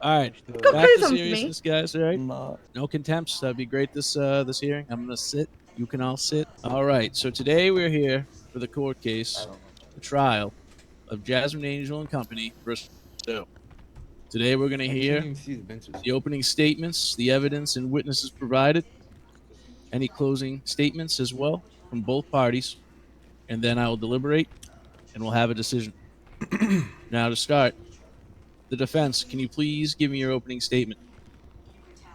All right, Go back play to some for me. seriousness, guys. All right, Nah. no contempts. That'd be great. This hearing. I'm gonna sit. You can all sit. All right. So today we're here for the court case, the trial of Jasmine Angel and Company versus BCSO. Today we're gonna I can't hear even see the benches. the opening statements, the evidence and witnesses provided, any closing statements as well from both parties, and then I will deliberate and we'll have a decision. Now to start, the defense. Can you please give me your opening statement?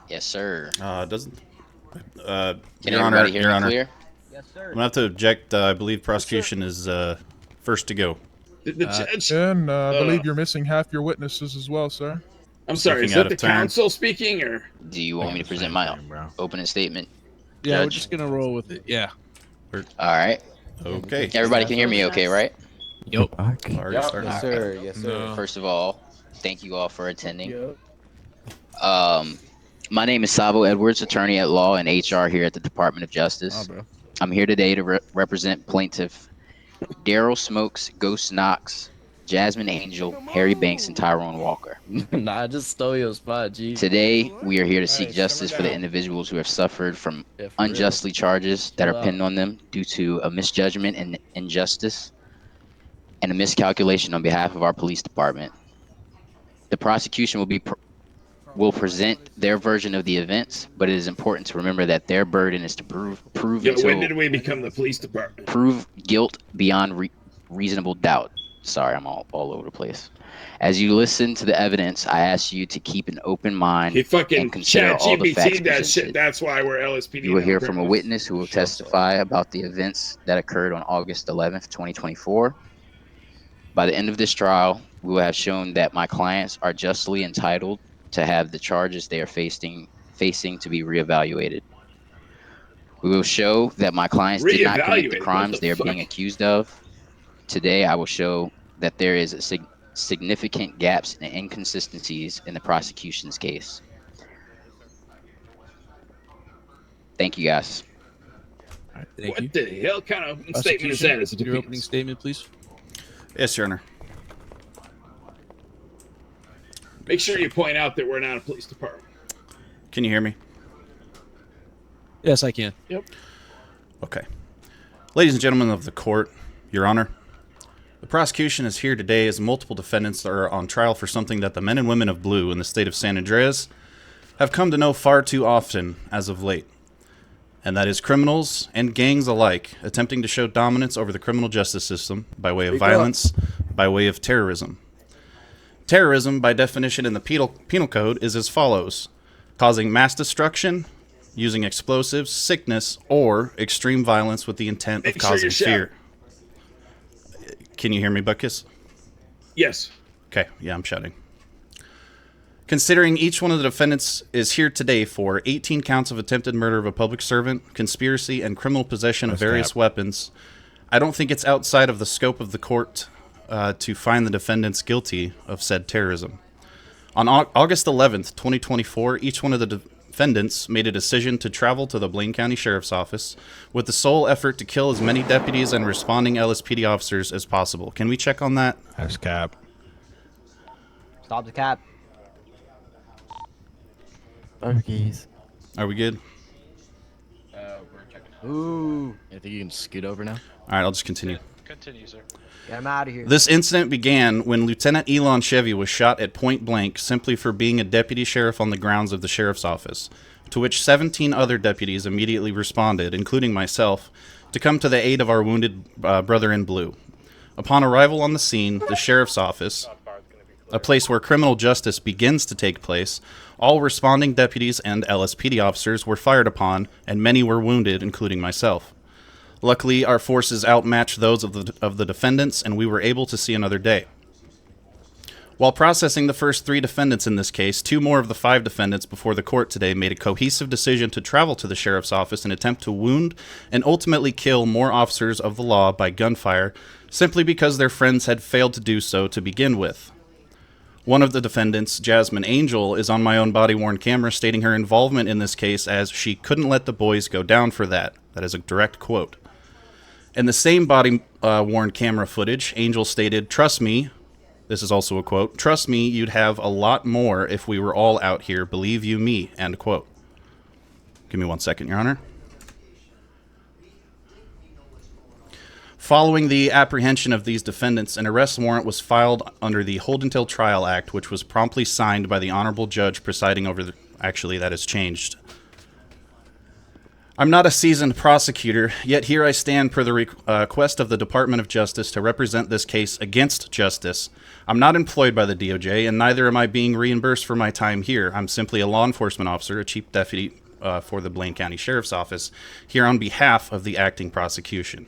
Yes, sir. Doesn't. Can Your everybody Honor, hear Your me Honor. clear? Yes, I'm sir. gonna have to object. I believe prosecution is first to go. The judge. And I believe you're missing half your witnesses as well, sir. I'm sorry. looking Is out that the of turn. counsel speaking, or Do you want me to present my opening statement? Yeah, we're Judge? just gonna roll with it. Yeah. All right. Okay. Everybody can hear me okay, right? Yep. Already Yes, started. sir. Yes, sir. First of all, thank you all for attending. Yep. My name is Sabo Edwards, attorney at law and HR here at the Department of Justice. I'm here today to represent plaintiff Daryl Smokes, Ghost Knox, Jasmine Angel, Harry Banks, and Tyrone Walker. Nah, I just stole your spot, G. Today, we are here to seek Alright, justice simmer for the down. individuals who have suffered from Yeah, for real. unjustly charges that Chill are pinned out. on them due to a misjudgment and injustice and a miscalculation on behalf of our police department. The prosecution will present their version of the events, but it is important to remember that their burden is to prove yeah, when until did we become the police department? prove guilt beyond reasonable doubt. Sorry, I'm all over the place. As you listen to the evidence, I ask you to keep an open mind He fucking and consider chat all the facts GPT that presented. shit. That's why we're LSPD. You will now, hear from a apparently. witness who will testify about the events that occurred on August 11th, 2024. By the end of this trial, we will have shown that my clients are justly entitled to have the charges they are facing to be reevaluated. We will show that my clients did not commit the Reevaluated? crimes What they the are being fuck? accused of. Today, I will show that there is a significant gaps and inconsistencies in the prosecution's case. Thank you, guys. All right. Thank you. What the hell kind of statement is Prosecution, that? Is it your opening statement, please. Yes, Your Honor. Make sure you point out that we're not a police department. Can you hear me? Yes, I can. Yep. Okay. Ladies and gentlemen of the court, Your Honor, the prosecution is here today as multiple defendants are on trial for something that the men and women of blue in the state of San Andreas have come to know far too often as of late. And that is criminals and gangs alike attempting to show dominance over the criminal justice system by way of violence, by way of terrorism. Terrorism, by definition in the penal code, is as follows: causing mass destruction, using explosives, sickness, or extreme violence with the intent of Make sure causing you shout. fear. Can you hear me, Buckus? Yes. Okay, yeah, I'm shouting. Considering each one of the defendants is here today for 18 counts of attempted murder of a public servant, conspiracy, and criminal possession of various weapons, I don't think it's outside of the scope of the court to find the defendants guilty of said terrorism. On August 11th, 2024, each one of the defendants made a decision to travel to the Blaine County Sheriff's Office with the sole effort to kill as many deputies and responding LSPD officers as possible. Can we check on that? That's cap. Stop the cap. Burgies. Are we good? Ooh. I think you can scoot over now. All right, I'll just continue. Continue, sir. Get him out of here. This incident began when Lieutenant Elon Chevy was shot at point blank simply for being a deputy sheriff on the grounds of the sheriff's office, to which 17 other deputies immediately responded, including myself, to come to the aid of our wounded brother in blue. Upon arrival on the scene, the sheriff's office, a place where criminal justice begins to take place, all responding deputies and LSPD officers were fired upon, and many were wounded, including myself. Luckily, our forces outmatched those of the defendants, and we were able to see another day. While processing the first 3 defendants in this case, 2 more of the 5 defendants before the court today made a cohesive decision to travel to the sheriff's office and attempt to wound and ultimately kill more officers of the law by gunfire, simply because their friends had failed to do so to begin with. One of the defendants, Jasmine Angel, is on my own body-worn camera stating her involvement in this case as she couldn't let the boys go down for that. That is a direct quote. In the same body-worn camera footage, Angel stated, "Trust me, This is also a quote. "Trust me, you'd have a lot more if we were all out here. Believe you me." End quote. Give me 1 second, Your Honor. Following the apprehension of these defendants, an arrest warrant was filed under the Hold Until Trial Act, which was promptly signed by the Honorable Judge presiding over the... Actually, that has changed. I'm not a seasoned prosecutor, yet here I stand per the request of the Department of Justice to represent this case against justice. I'm not employed by the DOJ, and neither am I being reimbursed for my time here. I'm simply a law enforcement officer, a chief deputy for the Blaine County Sheriff's Office, here on behalf of the acting prosecution.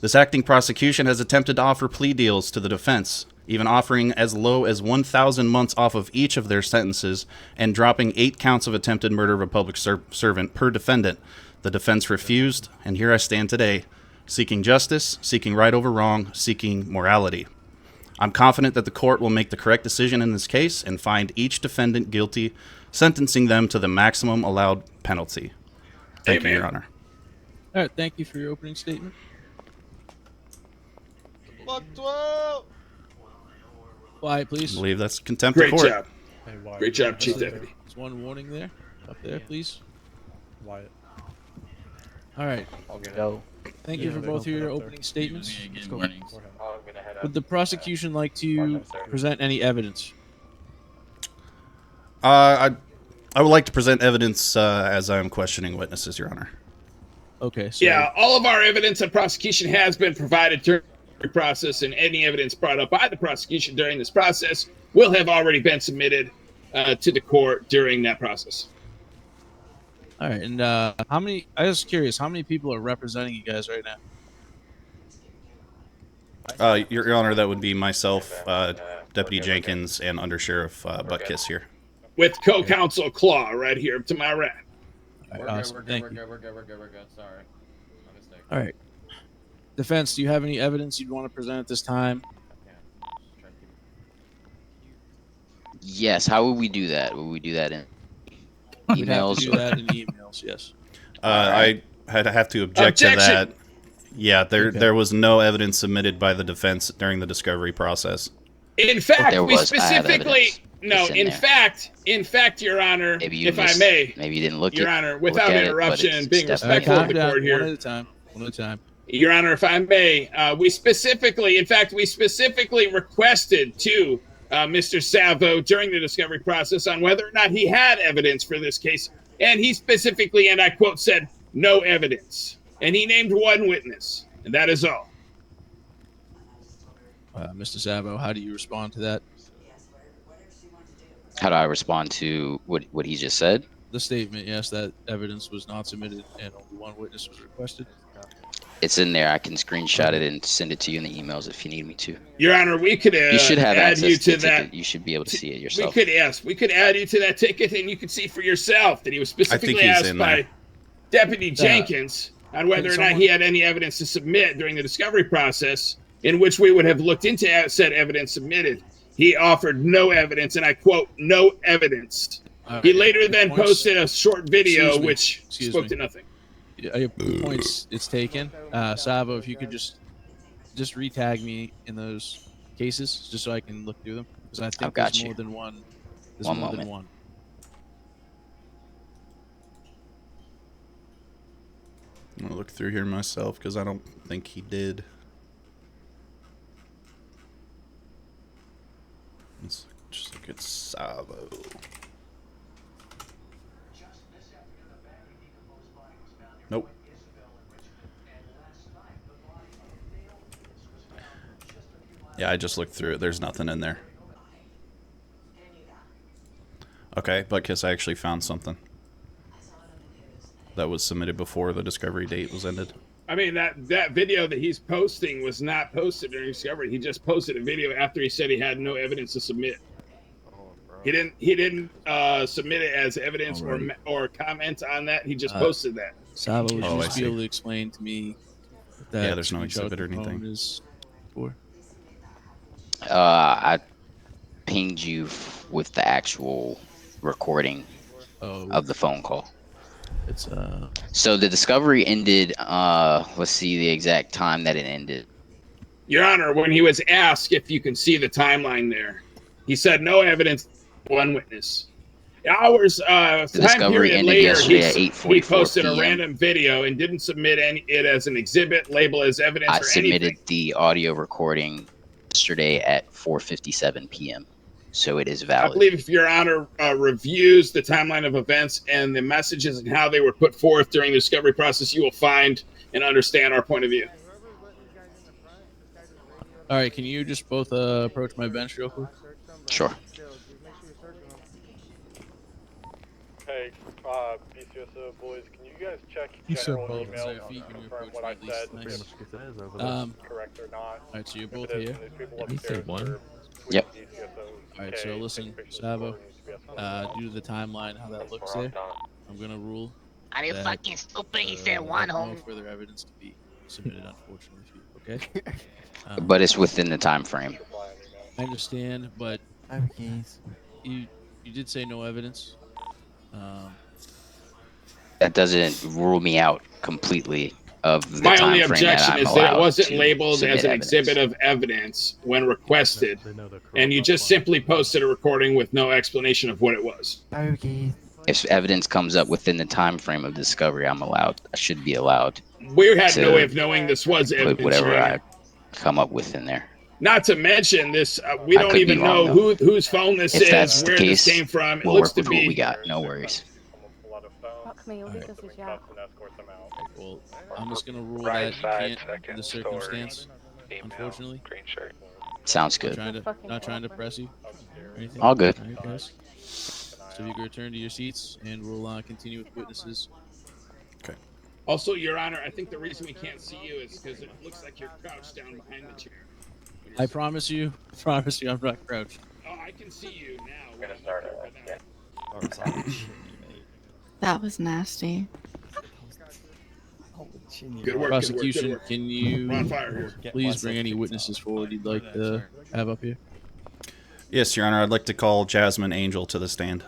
This acting prosecution has attempted to offer plea deals to the defense, even offering as low as 1,000 months off of each of their sentences and dropping 8 counts of attempted murder of a public servant per defendant. The defense refused, and here I stand today, seeking justice, seeking right over wrong, seeking morality. I'm confident that the court will make the correct decision in this case and find each defendant guilty, sentencing them to the maximum allowed penalty. Thank you, Your Honor. All right, thank you for your opening statement. Quiet, I please. believe that's contempt Great of court. job. Great job, Chief Deputy. There's one warning there. Up there, please. Wyatt. All right. Go. Thank you for they both of don't your put up opening statements. Again, warnings. Would the prosecution like to present any evidence? I would like to present evidence as I am questioning witnesses, Your Honor. Okay. So, Yeah, all of our evidence of prosecution has been provided during the process, and any evidence brought up by the prosecution during this process will have already been submitted to the court during that process. All right. And how many? I was curious. How many people are representing you guys right now? Your Honor, that would be myself, Deputy Jenkins, and Under Sheriff Butkiss here. With co-counsel Claw right here to my right. All right, awesome. Thank you. We're good. Sorry. My mistake. All right. Defense, do you have any evidence you'd want to present at this time? Yes. How would we do that? Would we do that in We'd have emails? to do that in emails. Yes. I have to object to Objection! that. Yeah, there was no evidence submitted by the defense during the discovery process. In fact, there we was. I have specifically evidence. no. It's in In there. fact, Your Honor, Maybe you if I missed- may, Maybe you didn't look Your at, Honor, look without at interruption it, but and it's being definitely- respectful of the Calm court down. here. One at a time. One at a time. Your Honor, if I may, we specifically requested to Mr. Savo during the discovery process on whether or not he had evidence for this case, and he specifically, and I quote, said, "No evidence," and he named one witness, and that is all. Mr. Savo, how do you respond to that? How do I respond to what he just said? The statement, yes, that evidence was not submitted and only one witness was requested. It's in there. I can screenshot it and send it to you in the emails if you need me to. Your Honor, we could You should have add access you to to the that. ticket. You should be able to see it We yourself. could add you to that ticket, and you could see for yourself that he was specifically he's asked in by there. Deputy Jenkins on whether or not he had any evidence to submit during the discovery process, in which we would have looked into said evidence submitted. He offered no evidence, and I quote, "no evidence." He later then posted a short video Excuse me. which Excuse spoke me. to nothing. Your points, it's taken. Savo, if you could just re-tag me in those cases, just so I can look through them, because I think I've got there's you. more than one. There's One more moment. than one. I'm gonna look through here myself because I don't think he did. Let's just look at Savo. Nope. Yeah, I just looked through it. There's nothing in there. Okay, Butkiss, I actually found something that was submitted before the discovery date was ended. I mean, that video that he's posting was not posted during discovery. He just posted a video after he said he had no evidence to submit. He didn't submit it as evidence or comment on that. He just posted that. Savo, would you Oh, I just be see. able to explain to me what that Yeah, there's no screenshot exhibit or component anything. is for? I pinged you with the actual recording Oh, of the phone call. it's So the discovery ended. Let's see the exact time that it ended. Your Honor, when he was asked if you can see the timeline there, he said no evidence, one witness. Hours, time discovery period ended later, yesterday at he 8:44 posted a p.m. random video and didn't submit it as an exhibit, label as evidence I or submitted anything. the audio recording yesterday at 4:57 p.m. So it is I valid. believe if Your Honor reviews the timeline of events and the messages and how they were put forth during the discovery process, you will find and understand our point of view. All right, can you just both approach my bench real quick? Sure. Hey, BCSO boys, can you guys check You said general both. email If you can confirm approach what me I at least. said Nice. correct or not? All right, so you're If both it is, here. then these people Did he say upstairs one? are Yep. All right, so listen, Sabo, due to the timeline, how that looks there, I'm gonna rule Are you that, fucking stupid? He said one, no home. further evidence to be submitted, unfortunately, for you. Okay. But it's within the time frame. I understand, but Okay. you did say no evidence. That doesn't rule me out completely of the My only time frame that objection I'm is that it allowed wasn't to labeled as submit an evidence. exhibit of evidence when requested, and you just simply posted a recording with no explanation of what it was. Okay. If evidence comes up within the time frame of discovery, I should be allowed We had no way to of knowing this was put evidence, whatever Your I Honor. come up with in there. Not to mention this, we I don't could be even wrong, know though. whose phone this If is, that's the where this case, came from. It we'll looks work to with what we be. got. No worries. Fuck me, Alright. this is yeah. Well, I'm just gonna rule that you can't in the circumstance, unfortunately. Sounds good. Not trying to press you or anything. All good. All right, guys. So you can return to your seats, and we'll continue with witnesses. Also, Your Honor, I think the reason we can't see you is because it looks like you're crouched down behind the chair. I promise you, I'm not crouched. Oh, I can see you now. We're gonna start it. That was nasty. Good work, Prosecution, good work. can you We're on fire here. please bring any witnesses forward you'd like to have up here? Yes, Your Honor. I'd like to call Jasmine Angel to the stand.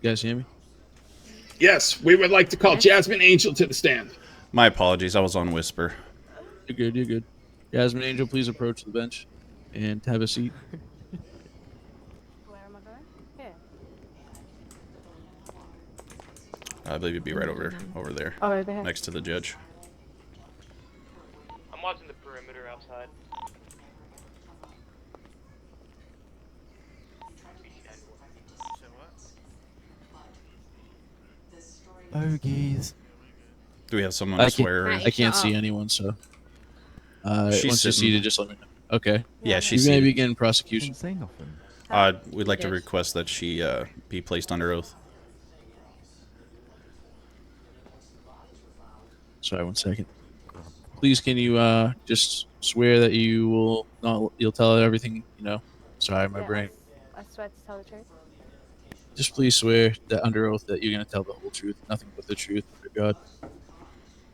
You guys hear me? Yes, we would like to call Jasmine Angel to the stand. My apologies. I was on whisper. You're good, you're good. Jasmine Angel, please approach the bench and have a seat. Where am I going? Here. I believe you'd be right over there, Oh, over here. next to the judge. I'm watching the perimeter outside. Bogies. Do we have someone to swear? I can't see anyone, so once you're sitting. seated, just let me know. Okay. Yeah, she's You may seated. begin prosecution. Didn't say nothing. We'd like to request that she be placed under oath. Sorry, 1 second. Please, can you just swear that you'll tell her everything you know? Sorry, my brain. I swear to tell the truth. Just please swear that under oath that you're gonna tell the whole truth, nothing but the truth, under God.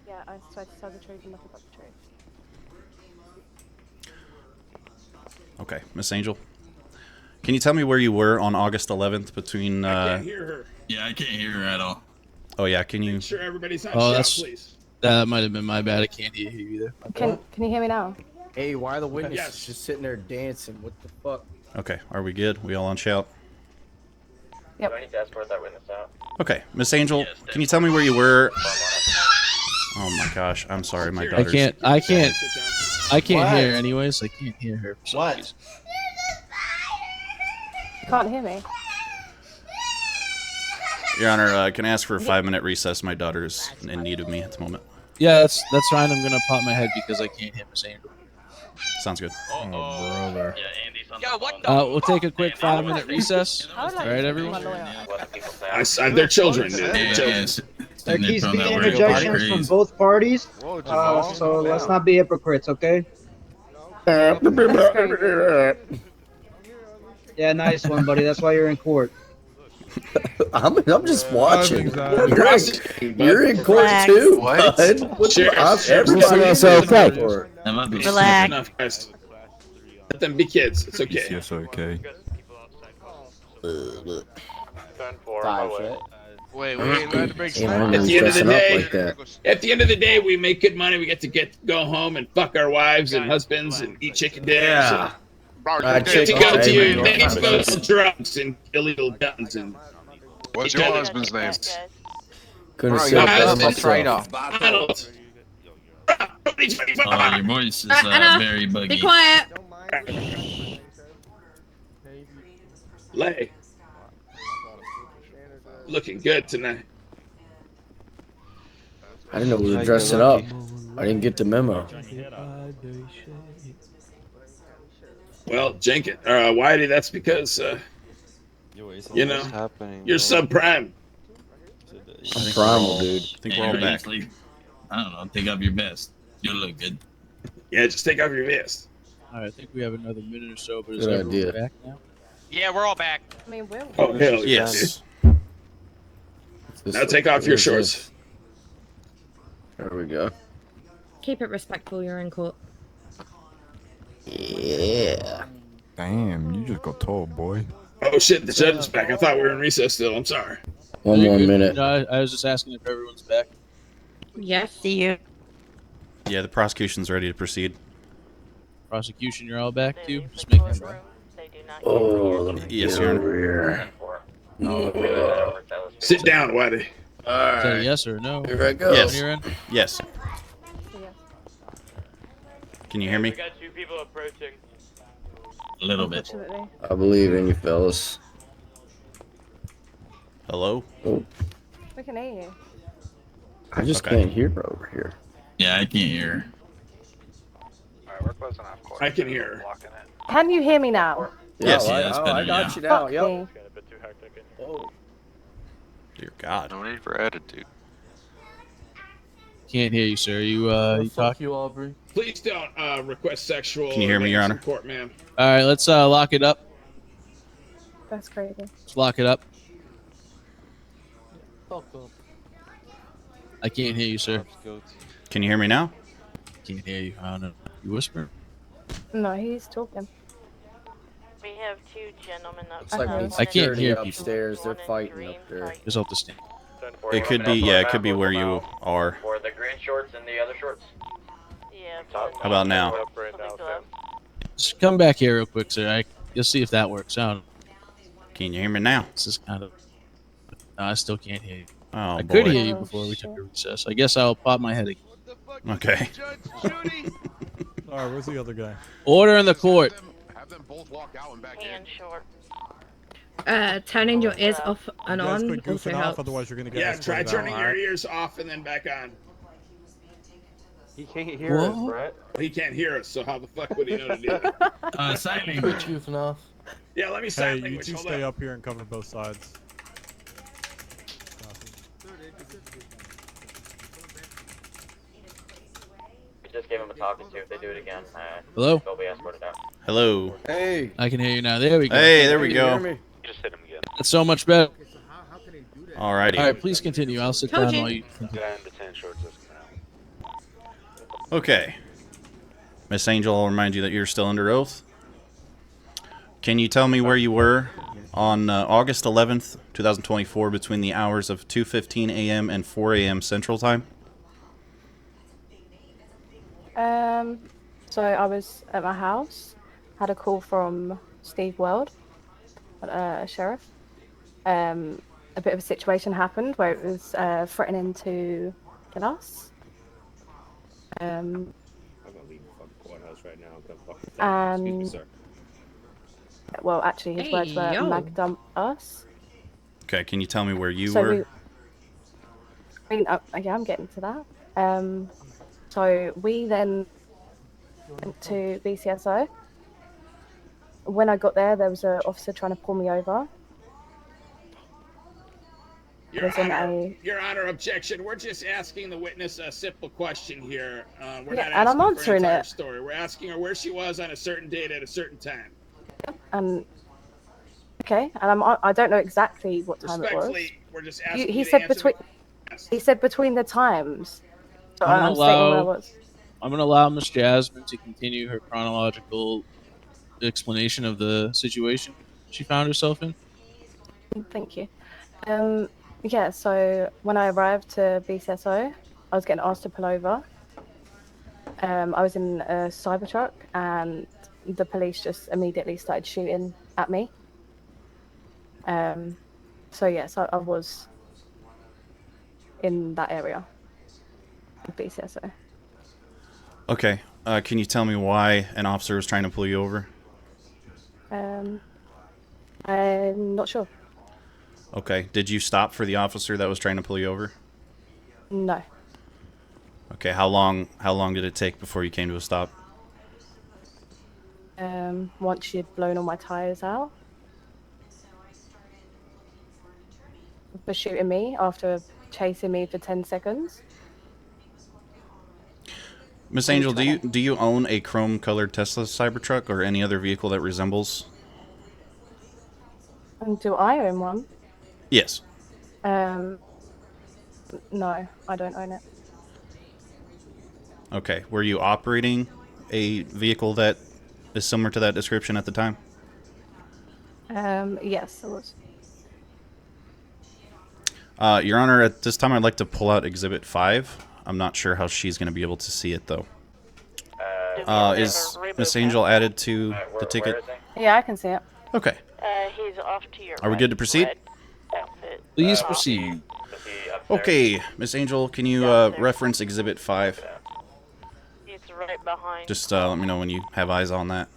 Yeah, I swear to tell the truth and nothing but the truth. Okay, Miss Angel. Can you tell me where you were on August 11th between? I can't hear her. Yeah, I can't hear her at all. Oh yeah, can you? Make sure everybody's on Oh, shot, that's please. that might have been my bad. I can't hear you either. Can you hear me now? Hey, why are the witnesses Yes. just sitting there dancing? What the fuck? Okay, are we good? We all on shout? Yep. Do I need to escort that witness out? Okay, Miss Angel, can you tell me where you were? Oh my gosh, I'm sorry, my I daughter's. can't What? hear anyways. I can't hear her. For some What? reason. You can't hear me. Your Honor, can I ask for a 5-minute recess? My daughter's in need of me at the moment. Yeah, that's fine. I'm gonna pop my head because I can't hear Miss Angel. Sounds good. Oh, brother. Yeah, Andy's on Yo, the what phone. We'll take a quick 5-minute recess. I would All like right, to everyone. see my lawyer. They're children, dude. Yeah, They're children. yeah, There they keeps found being that word interjections from crazy. both parties, Whoa, Jamal. so let's not be hypocrites, okay? Yeah, nice one, buddy. That's why you're in court. I'm just watching. Anxiety. You're in court Relax. too, What? bud. What Sure. everybody It's is in okay. court. That might be Relax. Enough, guys. Let them be kids. It's okay. Yes, okay. Stand for Five my way. shit. Wait, we ain't allowed to break Damn, I sweat? didn't know he was dressing up like that. At the end of the day, we make good money. We get to go home and fuck our wives and husbands and eat chicken dinners. Yeah. And get to go to you. They get to go sell drugs and illegal guns and. What's your husband's name? Couldn't Bro, say your it better husband's myself. Donald. Your voice is very buggy. Be quiet. Lay. Looking good tonight. I didn't know we were dressing up. I didn't get the memo. Well, Jenkins, Whitey, that's because, you know, you're subprime. I'm primal, dude. I think we're all back. I don't know. Take off your vest. You'll look good. Yeah, just take off your vest. All right, I think we have another minute or so, but is Good everyone idea. back now? Yeah, we're all back. I mean, we're. Oh, hell Yes. Now take off your shorts. There we go. Keep it respectful. You're in court. Yeah. Damn, you just got told, boy. Oh shit, the judge is back. I thought we were in recess still. I'm sorry. One more minute. No, I was just asking if everyone's back. Yes, see you. Yeah, the prosecution's ready to proceed. Prosecution, you're all back too? Just making sure. Oh, let me Yes, get Your over here. Sit down, Whitey. Is that a yes or a no? Here I go. Yes. On your end? Yes. Can you hear me? We got 2 people approaching. A little bit. Unfortunately. I believe in you, fellas. Hello? Oh, We can hear you. I just Okay. can't hear over here. Yeah, I can't hear. Alright, we're close enough. I can hear her. Can you hear me now? Yes, I, that's I better, got yeah. you now. Fuck Yep. me. Getting a bit too hectic in here. Oh. Dear God. No need for attitude. Can't hear you, sir. You talk? you, Aubrey. Please don't request sexual. Can you hear me, Your advances Honor? in Court, ma'am. All right, let's lock it up. That's crazy. Let's lock it up. I can't hear you, sir. Can you hear me now? Can't hear you. I don't know. You whisper? No, he's talking. We have 2 gentlemen up. Looks like we I can't hear people. upstairs. They're fighting up there. Just off the stand. It could be, yeah, it could be where you are. For the green shorts and the other shorts. Yeah. How about now? Just come back here real quick, sir. You'll see if that works out. Can you hear me now? This is kind of. No, I still can't hear you. Oh, I boy. could hear you before we took a recess. I guess I'll pop my head again. Okay. Alright, where's the other guy? Order in the court. Have them both walk out and back in. Short. Turning your ears off and You guys on quit also goofing off, helps. otherwise you're gonna get Yeah, escorted try out. turning your ears off and then back on. He can't hear us, What? Brett. He can't hear us, so how the fuck would he know to do that? Sign language. Goofing off. Yeah, let me Hey, sign you language. two Hold stay on. up here and cover both sides. We just gave him a talking to. If they do it again, Hello? they'll be escorted out. Hello. Hey. I can hear you now. There we go. Hey, there we You hear go. me? Just hit him again. That's so much better. Alrighty. All right, please continue. I'll sit Told down you. while you continue. Guy in the 10 shorts is now. Okay. Miss Angel, I'll remind you that you're still under oath. Can you tell me where you were on August 11th, 2024, between the hours of 2:15 a.m. and 4 a.m. Central Time? So I was at my house, had a call from Steve Weld, a sheriff. A bit of a situation happened where it was threatening to kill us. I'm gonna leave the fucking courthouse right now and come fucking And excuse me, sir. well, actually, his words were Hey, yo. mag dump us. Okay, can you tell me where you So were? yeah, I'm getting to that. So we then went to BCSO. When I got there, there was an officer trying to pull me over. Your Was in Honor, Your Honor, objection. We're just asking the witness a simple question here. We're Yeah, not and I'm asking for answering an entire it. story. We're asking her where she was on a certain date at a certain time. Okay, and I don't know exactly what time it was. Respectfully, we're just asking He you to said answer between. He said between the times. So I'm I'm gonna stating where I allow. was. I'm gonna allow Miss Jasmine to continue her chronological explanation of the situation she found herself in. Thank you. Yeah, so when I arrived to BCSO, I was getting asked to pull over. I was in a Cybertruck, and the police just immediately started shooting at me. So yes, I was in that area of BCSO. Okay. Can you tell me why an officer was trying to pull you over? I'm not sure. Okay. Did you stop for the officer that was trying to pull you over? No. Okay. How long did it take before you came to a stop? Once you'd blown all my tires out for shooting me after chasing me for 10 seconds. Miss Angel, do you own a chrome-colored Tesla Cybertruck or any other vehicle that resembles? And do I own one? Yes. No, I don't own it. Okay. Were you operating a vehicle that is similar to that description at the time? Yes, I was. Your Honor, at this time I'd like to pull out Exhibit 5. I'm not sure how she's going to be able to see it, though. Is Miss Angel added to the ticket? Yeah, I can see it. Okay. He's off to your Are we good to proceed? Please proceed. Okay, Miss Angel, can you reference Exhibit 5? He's right behind. Just let me know when you have eyes on that.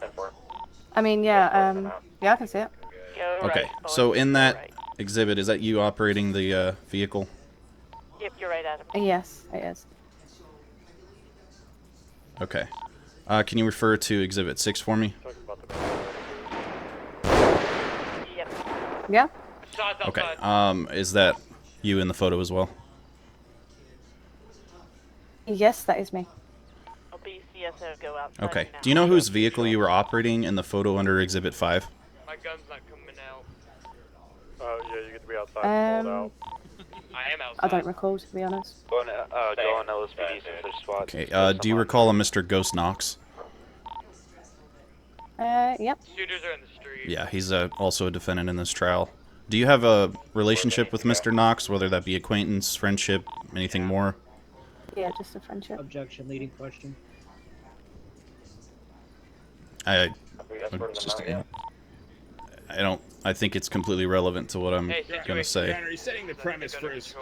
I mean, yeah, I can see it. Okay, so in that exhibit, is that you operating the vehicle? Yep, you're right, Adam. Yes, it is. Okay. Can you refer to Exhibit 6 for me? Yep. Yeah? Okay. Is that you in the photo as well? Yes, that is me. BCSO go outside. Okay. Do you know whose vehicle you were operating in the photo under Exhibit 5? My gun's not coming out. Oh, yeah, you get to be outside and pull it out. I am outside. I don't recall, to be honest. Go on LSPD since there's SWAT. Okay. Do you recall a Mr. Ghost Knox? Yep. Shooters are in the street. Yeah, he's also a defendant in this trial. Do you have a relationship with Mr. Knox, whether that be acquaintance, friendship, anything more? Yeah, just a friendship. Objection, leading question. I think it's completely relevant to what I'm gonna say. Your Honor, he's setting the premise for his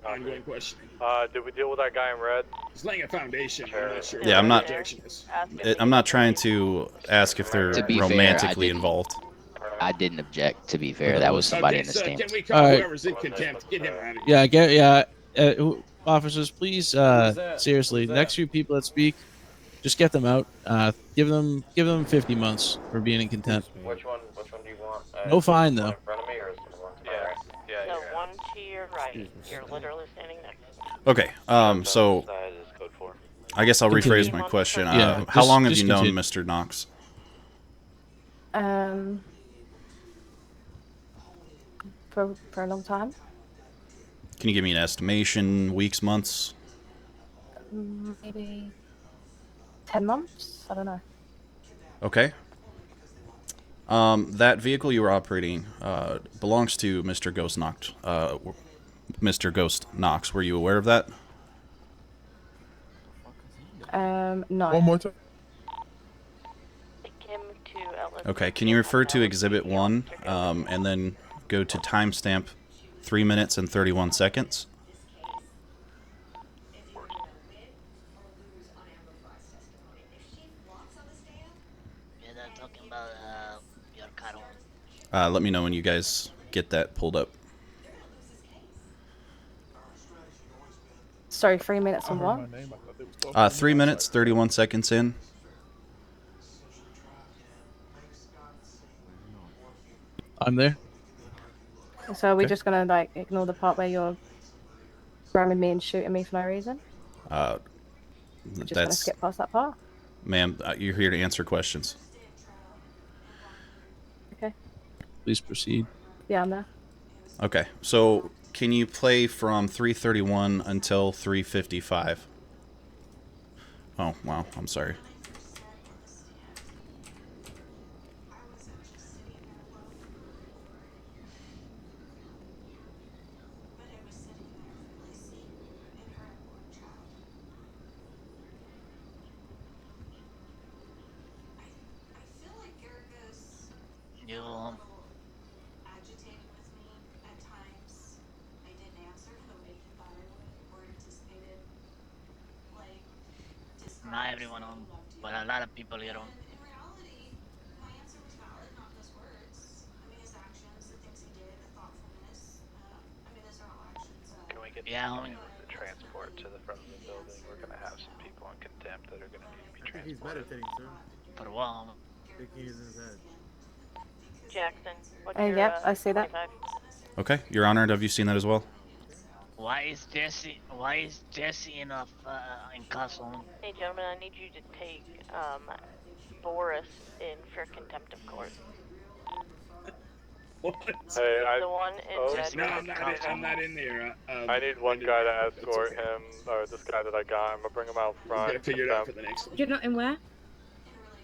ongoing questioning. Did we deal with that guy in red? He's laying a foundation. I'm not sure. Yeah, I'm not trying to to ask if they're To be fair, romantically involved. I didn't object, to be fair. That was somebody in the stand. Can we call whoever's in contempt? Get him out of here. Yeah, officers, please, seriously, next few people that speak, just get them out. Give them 50 months for being in contempt. Which one do you want? No fine, though. In front of me or is the one to my right? The one to your right. You're literally standing next to me. Okay, so I guess I'll rephrase my question. How long have you known Mr. Knox? For a long time. Can you give me an estimation, weeks, months? Maybe 10 months? I don't know. Okay. That vehicle you were operating belongs to Mr. Ghost Knox. Mr. Ghost Knox. Were you aware of that? No. One more time. Okay. Can you refer to Exhibit 1 and then go to timestamp 3 minutes and 31 seconds? Let me know when you guys get that pulled up. Sorry, 3 minutes and what? 3 minutes, 31 seconds in. I'm there. So are we Okay. just gonna like ignore the part where you're ramming me and shooting me for no reason? We're just gonna skip past that part? Ma'am, you're here to answer questions. Okay. Please proceed. Yeah, I'm there. Okay, so can you play from 3:31 until 3:55? Oh, wow, I'm sorry. You not everyone on, but a lot of people get on. Can we get Yeah, the transport to the front of the building? We're gonna have some people in contempt that are gonna need to be transported. He's meditating, sir. for what? Thinking he's in his head. Jackson, what's your Yep, I see that. 25? Okay, Your Honor, have you seen that as well? Why is Jesse in castle? Hey gentlemen, I need you to take Boris in for contempt of court. What? Hey, The one in No, I'm not in there. I need one guy to escort him, or this guy that I got. I'm gonna bring him out front. Gotta figure it out for the next one. You're not in where?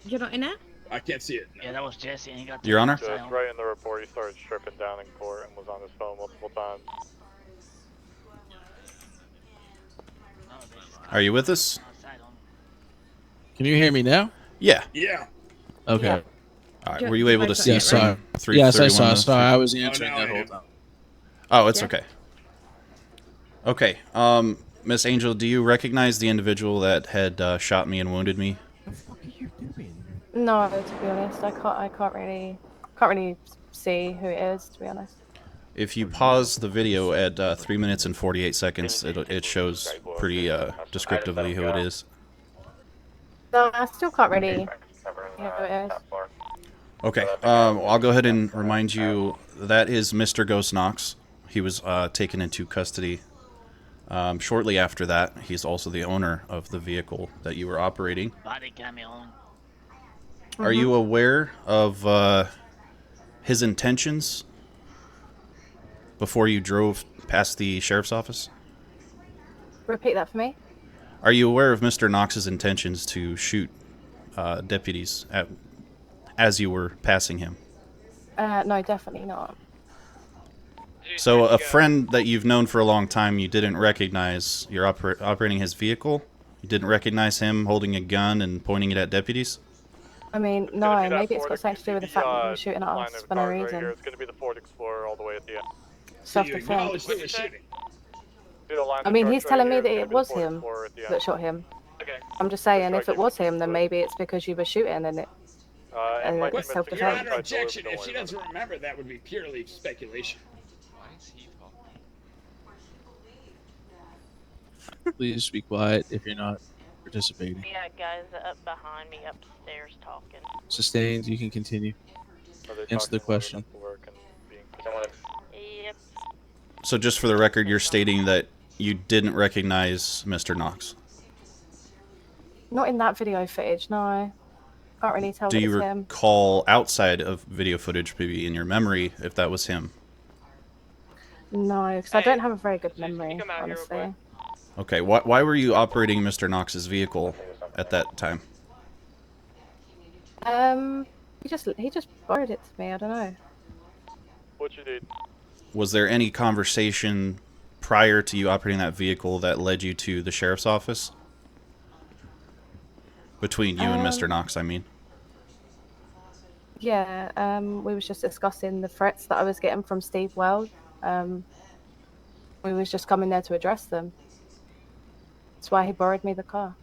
You're not in it? I can't see it. No. Yeah, that was Jesse, and he got. Your Honor? Just right in the report, he started stripping down in court and was on his phone multiple times. Are you with us? Can you hear me now? Yeah. Yeah. Okay. Yeah. All right. Were you able to see? Yes, sorry. 331 Yes, I saw. to Sorry, I was 3 answering that whole time. Oh, it's Yeah. okay. Okay. Miss Angel, do you recognize the individual that had shot me and wounded me? No, to be honest, I can't really see who it is. To be honest. If you pause the video at 3 minutes and 48 seconds, it shows pretty descriptively who it is. No, I still can't really. You know who it is. Okay, I'll go ahead and remind you that is Mr. Ghost Knox. He was taken into custody. Shortly after that, he's also the owner of the vehicle that you were operating. Body camion. Are you aware of his intentions before you drove past the sheriff's office? Repeat that for me. Are you aware of Mr. Knox's intentions to shoot deputies as you were passing him? No, definitely not. So a friend that you've known for a long time, you didn't recognize you're operating his vehicle? You didn't recognize him holding a gun and pointing it at deputies? I mean, no, maybe it's got something to do with the fact that he was shooting at us for no reason. It's gonna be the Ford Explorer all the way at the end. Self-defense. They were shooting. I mean, he's telling me that it was him that shot him. Okay. I'm just saying, if it was him, then maybe it's because you were shooting and it's Your self-defense. Honor, objection. If she doesn't remember, that would be purely speculation. Please be quiet if you're not participating. Yeah, guys up behind me upstairs talking. Sustained, you can continue. Answer the question. Yep. So just for the record, you're stating that you didn't recognize Mr. Knox. Not in that video footage, no. Can't really tell Do that you it's him. recall outside of video footage, maybe in your memory, if that was him? No, because I don't have a very good memory, honestly. Okay, why were you operating Mr. Knox's vehicle at that time? He just borrowed it to me, I don't know. What you need? Was there any conversation prior to you operating that vehicle that led you to the sheriff's office? Between you and Mr. Knox, I mean. Yeah, we was just discussing the threats that I was getting from Steve Weld. We was just coming there to address them. That's why he borrowed me the car.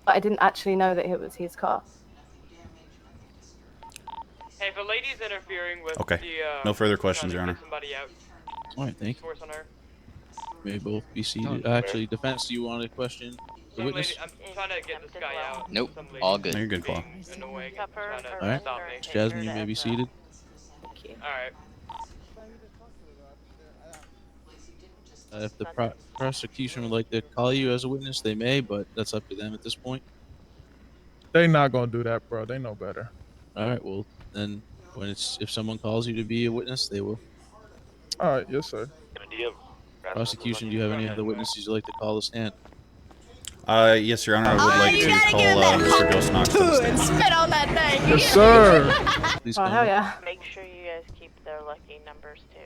But I didn't actually know that it was his car. Hey, if a lady's interfering with Okay. the, No further questions, Your Honor. Somebody out. All right, thank you. Force on her. May both be seated. Actually, defense, do you want to question the Some witness? lady, I'm trying to get this guy out. Nope, Some lady all good. No, you're good, Claw. annoying, trying to All right, stop me. Jasmine, you may be seated. Thank you. Alright. If the prosecution would like to call you as a witness, they may, but that's up to them at this point. They not gonna do that, bro. They know better. All right, well, then if someone calls you to be a witness, they will. All right, yes, sir. Prosecution, do you have any other witnesses you'd like to call to stand? Yes, Your Honor, I would like to call Mr. Ghost Knox to the stand. Spit on that thing. Yes, sir. Please Oh, call hell me. yeah. Make sure you guys keep their lucky numbers too.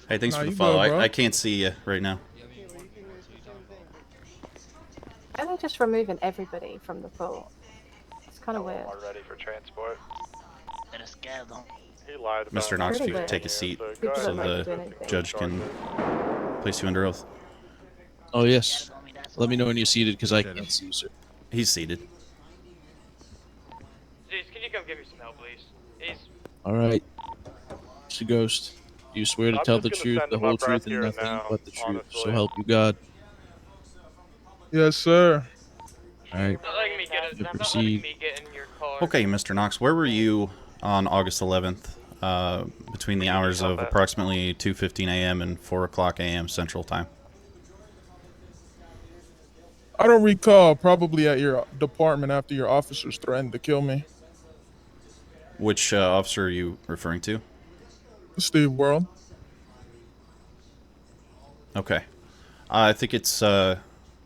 Hey, thanks Nah, for the you follow. good, bro. I can't see you right now. Why are they just removing everybody from the pool? It's kind of weird. Ready for transport. Better scared them. He lied about Mr. Knox, if Pretty you could good. take a seat So go People so don't like ahead. the doing anything. judge can place you under oath. Oh, yes. Let me know when you're seated because I can't see you, sir. He's seated. Zeus, can you come give me some help, please? He's All right. Mr. Ghost, do you swear to I'm tell just the gonna truth, send the him whole up right truth, and here and nothing now, but the truth? So honestly. help you God. Yes, sir. All right. not letting me get You it. Not letting proceed. me get in your car. Okay, Mr. Knox, where were you on August 11th between the hours of approximately 2:15 a.m. and 4 o'clock a.m. Central Time? I don't recall. Probably at your department after your officers threatened to kill me. Which officer are you referring to? Steve World. Okay. I think it's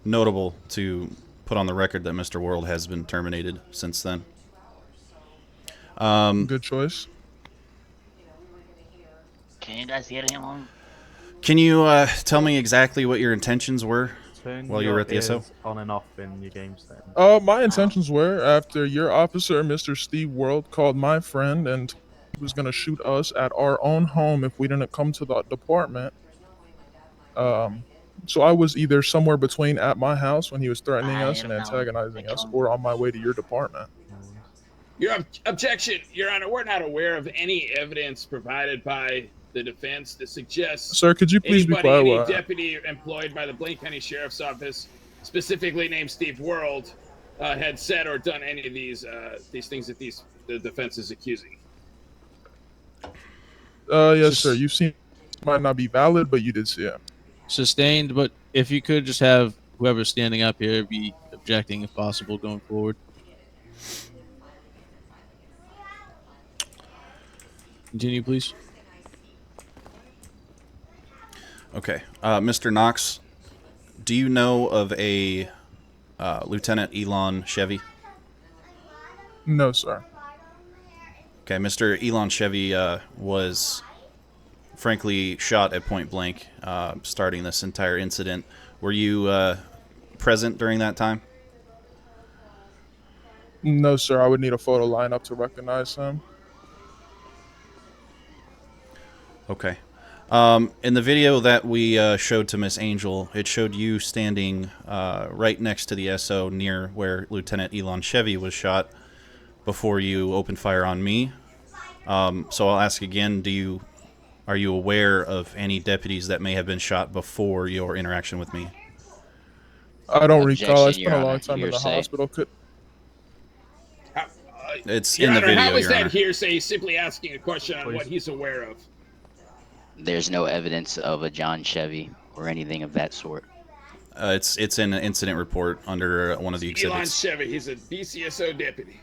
notable to put on the record that Mr. World has been terminated since then. Good choice. Can you guys hear him? Can you tell me exactly what your intentions were while you were at the SO? On and off in your game setting. My intentions were after your officer, Mr. Steve World, called my friend and he was gonna shoot us at our own home if we didn't come to the department. So I was either somewhere between at my house when he was threatening us and antagonizing us, or on my way to your department. Your objection, Your Honor. We're not aware of any evidence provided by the defense that suggests Sir, could you please be quiet? any deputy employed by the Blaine County Sheriff's Office, specifically named Steve World, had said or done any of these things that the defense is accusing. Yes, sir. You've seen it might not be valid, but you did see it. Sustained, but if you could just have whoever's standing up here be objecting if possible going forward. Continue, please. Okay. Mr. Knox, do you know of a Lieutenant Elon Chevy? No, sir. Okay, Mr. Elon Chevy was frankly shot at point blank starting this entire incident. Were you present during that time? No, sir. I would need a photo lineup to recognize him. Okay. In the video that we showed to Miss Angel, it showed you standing right next to the SO near where Lieutenant Elon Chevy was shot before you opened fire on me. So I'll ask again, are you aware of any deputies that may have been shot before your interaction with me? I don't recall. I spent a long time in the hospital. It's Your in the Honor, video, how is Your that Honor. hearsay? He's simply asking a question on what he's aware of. There's no evidence of a John Chevy or anything of that sort. It's in an incident report under one of the Elon exhibits. Chevy, he's a BCSO deputy.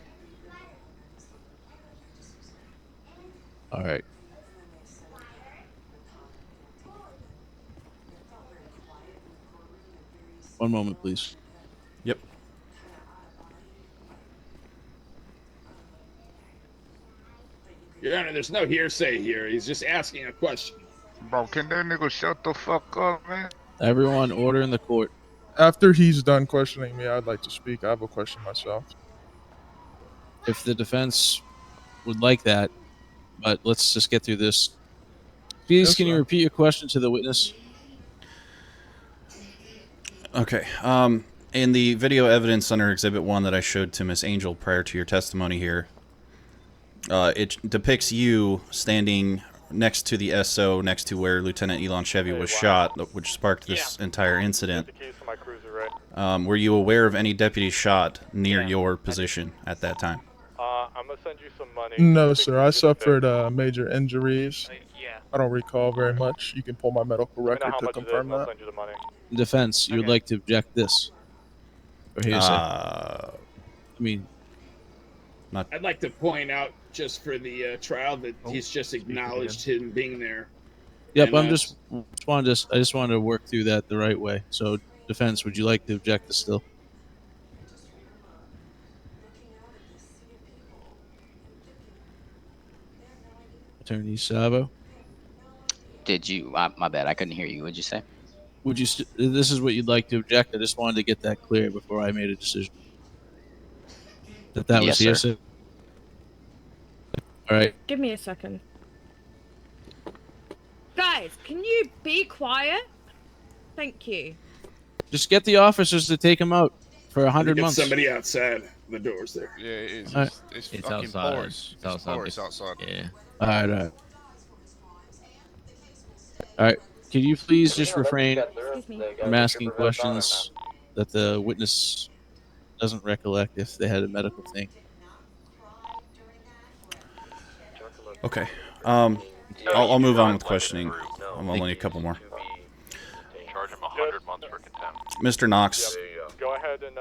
All right. One moment, please. Yep. Your Honor, there's no hearsay here. He's just asking a question. Bro, can that nigga shut the fuck up, man? Everyone, order in the court. After he's done questioning me, I'd like to speak. I have a question myself. If the defense would like that, but let's just get through this. Please, can you repeat your question to the witness? Okay. In the video evidence under Exhibit 1 that I showed to Miss Angel prior to your testimony here, it depicts you standing next to the SO, next to where Lieutenant Elon Chevy was shot, which sparked this entire incident. Were you aware of any deputies shot near your position at that time? I'm gonna send you some money. No, sir. I suffered major injuries. I don't recall very much. You can pull my medical record to confirm that. Defense, you would like to object this? Or hearsay? I mean, not. I'd like to point out, just for the trial, that he's just acknowledged him being there. Yep, And, I just wanted to work through that the right way. So, defense, would you like to object this still? Attorney Savo? Did you? My bad. I couldn't hear you. What'd you say? Would you? This is what you'd like to object. I just wanted to get that clear before I made a decision. That was Yes, sir. hearsay. All right. Give me a second. Guys, can you be quiet? Thank you. Just get the officers to take him out for 100 Get months. somebody outside the doors there. Yeah, it's All right. it's It's fucking outside. pouring. It's It's outside. pouring. It's outside. Yeah. All right. All right. Can you please just refrain from asking questions that the witness doesn't recollect if they had a medical thing? Okay. I'll move on with questioning. I'm only a couple more. Charge him 100 months for contempt. Mr. Knox, Go ahead and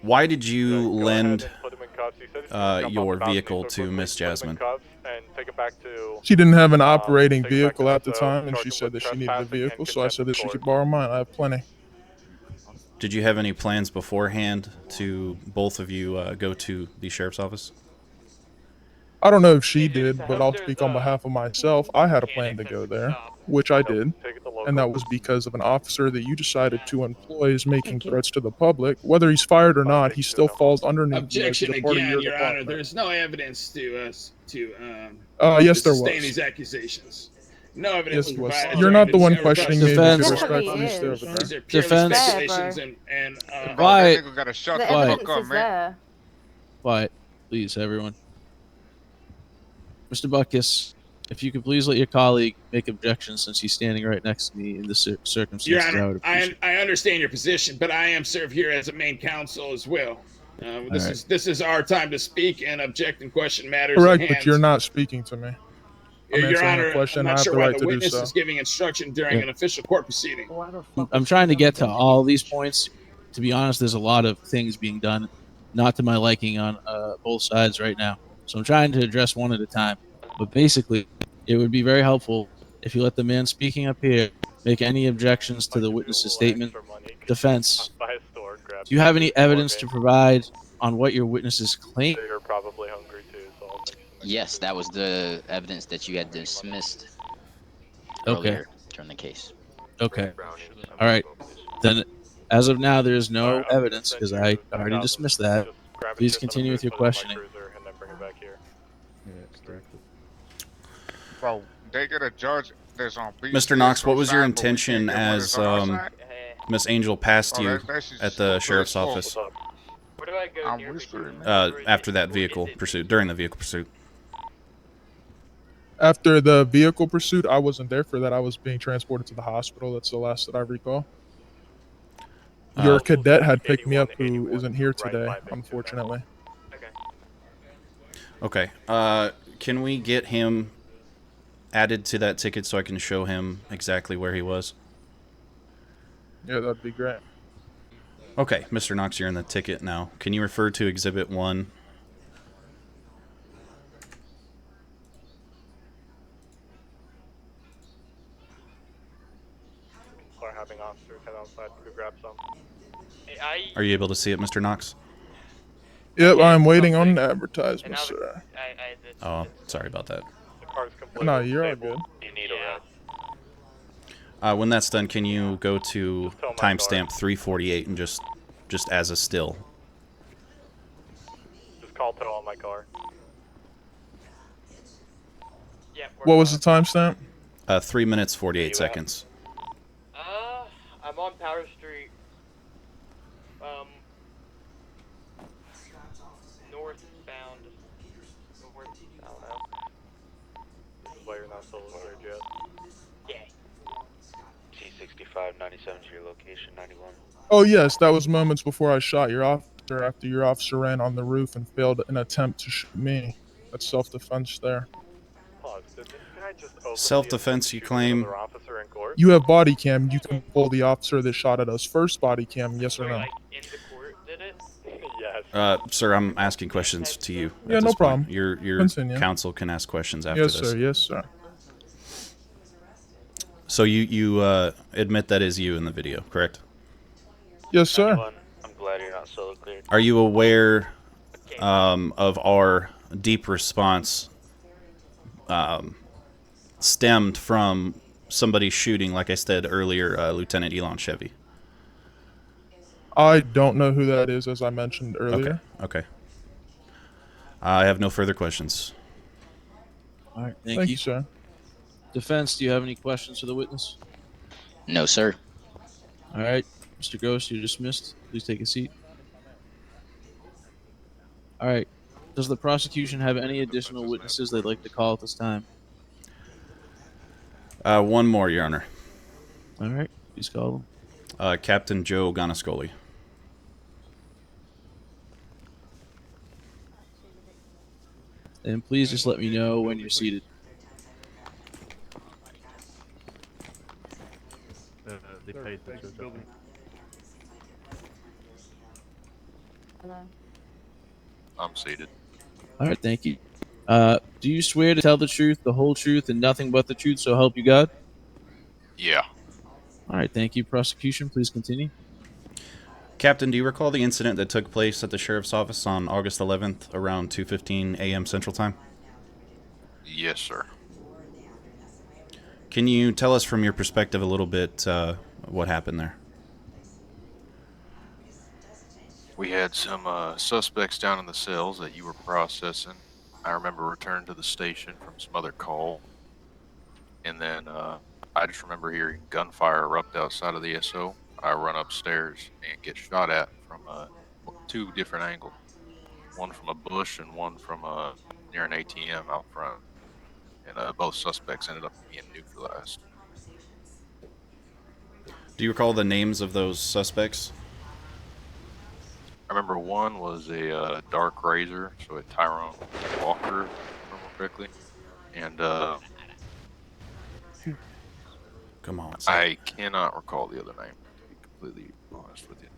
why did you lend put him in cuffs. He said he's gonna jump your off the balcony vehicle so to quickly. Miss Put him in Jasmine? cuffs and take him back to. She didn't have an operating take him back to vehicle at the BCSO, time, and charge she him said with that she needed a trespassing and vehicle, so I said that contempt she of could court. borrow mine. I have plenty. Did you have any plans beforehand to both of you go to the sheriff's office? I don't know if she did, but I'll speak on behalf of myself. I had a plan to go there, which I did, and that was because of an officer that you decided to employ is making threats to the public. Whether he's fired or not, he still falls underneath you as Objection he's a part of again, your Your Honor. department. There's no evidence to Yes, there sustain was. these accusations. No evidence Yes, was it was. provided. You're during not the the one discovery questioning process. me, but Definitely respectfully is. stay over there. These are purely Defense. speculations There, and Bro, Quiet. that nigga gotta shut The the Quiet. fuck evidence up, is man. there. Quiet, please, everyone. Mr. Buckus, if you could please let your colleague make objections since he's standing right next to me in the circumstances, Your I Honor, would appreciate. I understand your position, but I am served here as a main counsel as well. This is our time to speak and object and question matters at Correct, hand. but you're not speaking to me. I'm Your answering Honor, a question. I'm I not have sure the why right the to do witness so. is giving instruction during Yeah. an official court proceeding. I'm trying to get to all these points. To be honest, there's a lot of things being done, not to my liking on both sides right now. So I'm trying to address one at a time. But basically, it would be very helpful if you let the man speaking up here make any objections to the witness's statement. Defense, By a store, grab do you have any some evidence to morphine. provide on what your witnesses claim? You're probably hungry too, so I'll make some. Yes, that was the evidence that you had dismissed Okay. earlier during the case. Okay. All right. Then, as of now, there is no evidence because I already dismissed that. Grab a Please shit ton of continue food, with your put it in my questioning. cruiser, and then bring it back here. Yeah, extracted. Bro, they get a judge that's on BCSO Mr. Knox, what was your side, but we intention can't get one as that's on our side? Miss Angel passed Bro, you that shit's at the so sheriff's full. office Where do I go I'm near whispering, man. after that vehicle pursuit, during the vehicle pursuit? After the vehicle pursuit, I wasn't there for that. I was being transported to the hospital. That's the last that I recall. Your cadet had picked me up who isn't here today, unfortunately. Okay. Okay. Can we get him added to that ticket so I can show him exactly where he was? Yeah, that'd be great. Okay, Mr. Knox, you're in the ticket now. Can you refer to Exhibit 1? Start having officers head outside to go grab some. Are you able to see it, Mr. Knox? Yep, I'm waiting on the advertisement, sir. Oh, sorry about that. The car's completely No, you're all stable. good. You need a ride. When that's done, can you go to timestamp 348 and just as a still? Just call tow on my car. Yeah. What was the timestamp? 3 minutes 48 seconds. I'm on Powder Street. Northbound. North, I don't know. This is why you're not solo here, Jess. Yeah. T65, 97 to your location, 91. Oh, yes, that was moments before I shot your officer after your officer ran on the roof and failed an attempt to shoot me. That's self-defense there. Pause. Did this guy just openly Self-defense, you claim? another officer in court? You have body cam. You can pull the officer that shot at us first body cam, yes or no? In the court, did it? Yes. Sir, I'm asking questions to you. Yeah, at no this point. problem. Your Continue. counsel can ask questions after Yes, this. sir. Yes, sir. So you admit that is you in the video, correct? Yes, sir. 91, I'm glad you're not solo cleared. Are you aware of our deep response stemmed from somebody shooting, like I said earlier, Lieutenant Elon Chevy? I don't know who that is, as I mentioned earlier. Okay. I have no further questions. All right, Thank you, sir. Defense, do you have any questions for the witness? No, sir. All right, Mr. Gross, you're dismissed. Please take a seat. All right. Does the prosecution have any additional witnesses they'd like to call at this time? One more, Your Honor. All right, please call them. Captain Joe Ganascoli. And please just let me know when you're seated. They paid the judge, I think. Hello. I'm seated. All right, thank you. Do you swear to tell the truth, the whole truth, and nothing but the truth, so help you God? Yeah. All right, thank you. Prosecution, please continue. Captain, do you recall the incident that took place at the sheriff's office on August 11th around 2:15 a.m. Central Time? Yes, sir. Can you tell us from your perspective a little bit what happened there? We had some suspects down in the cells that you were processing. I remember returning to the station from some other call. And then I just remember hearing gunfire erupt outside of the SO. I run upstairs and get shot at from two different angles. One from a bush and one from near an ATM out front. And both suspects ended up being neutralized. Do you recall the names of those suspects? I remember one was a dark razor, so a Tyrone Walker, if I remember correctly. And come on, I cannot recall the other name, to be completely honest with you.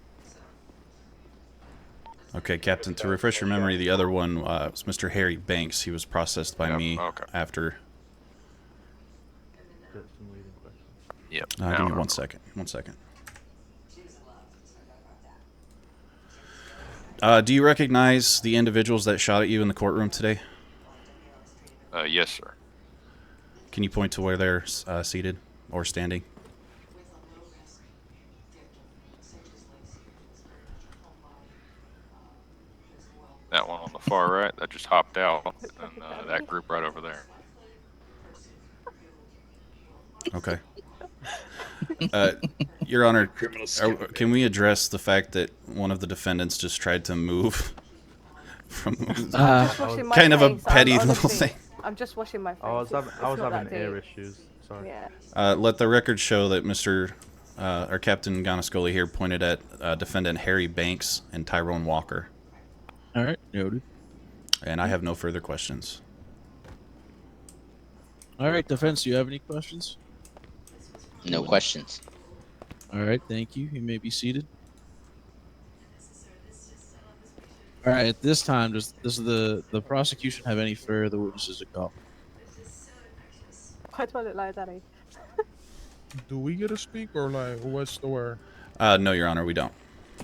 Okay, Captain, to refresh your memory, the other one was Mr. Harry Banks. He was processed by me after. Yep. Give me 1 second. 1 second. Do you recognize the individuals that shot at you in the courtroom today? Yes, sir. Can you point to where they're seated or standing? That one on the far right, that just hopped out, and then that group right over there. Okay. Your Honor, can we address the fact that one of the defendants just tried to move from kind of a petty little thing? I'm just washing my face. I was having ear issues. Sorry. Yeah. Let the record show that or Captain Ganascoli here pointed at defendant Harry Banks and Tyrone Walker. All right, noted. And I have no further questions. All right, defense, do you have any questions? No questions. All right, thank you. You may be seated. All right, at this time, does the prosecution have any further witnesses to call? Why do I look like Daddy? Do we get to speak or like what's the word? No, Your Honor, we don't.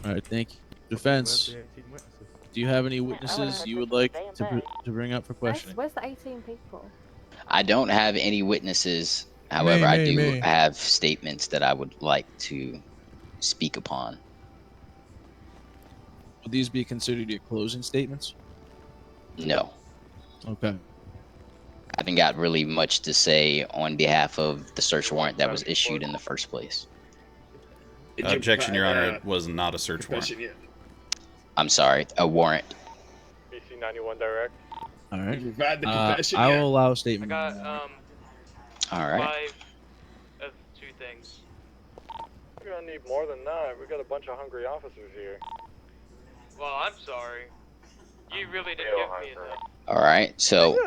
All right, thank you. Defense, do you have any witnesses you would like to bring up for questioning? Where's the 18 people? I don't have any witnesses. However, I do have statements that I would like to speak upon. Would these be considered your closing statements? No. Okay. I haven't got really much to say on behalf of the search warrant that was issued in the first place. Objection, Your Honor. It was not a search warrant. I'm sorry, a warrant. BC 91 direct. All right. Provide the confession I yet? will allow a statement. I got All right. 5 of 2 things. We're gonna need more than that. We got a bunch of hungry officers here. Well, I'm sorry. You really didn't give me enough. All right. So,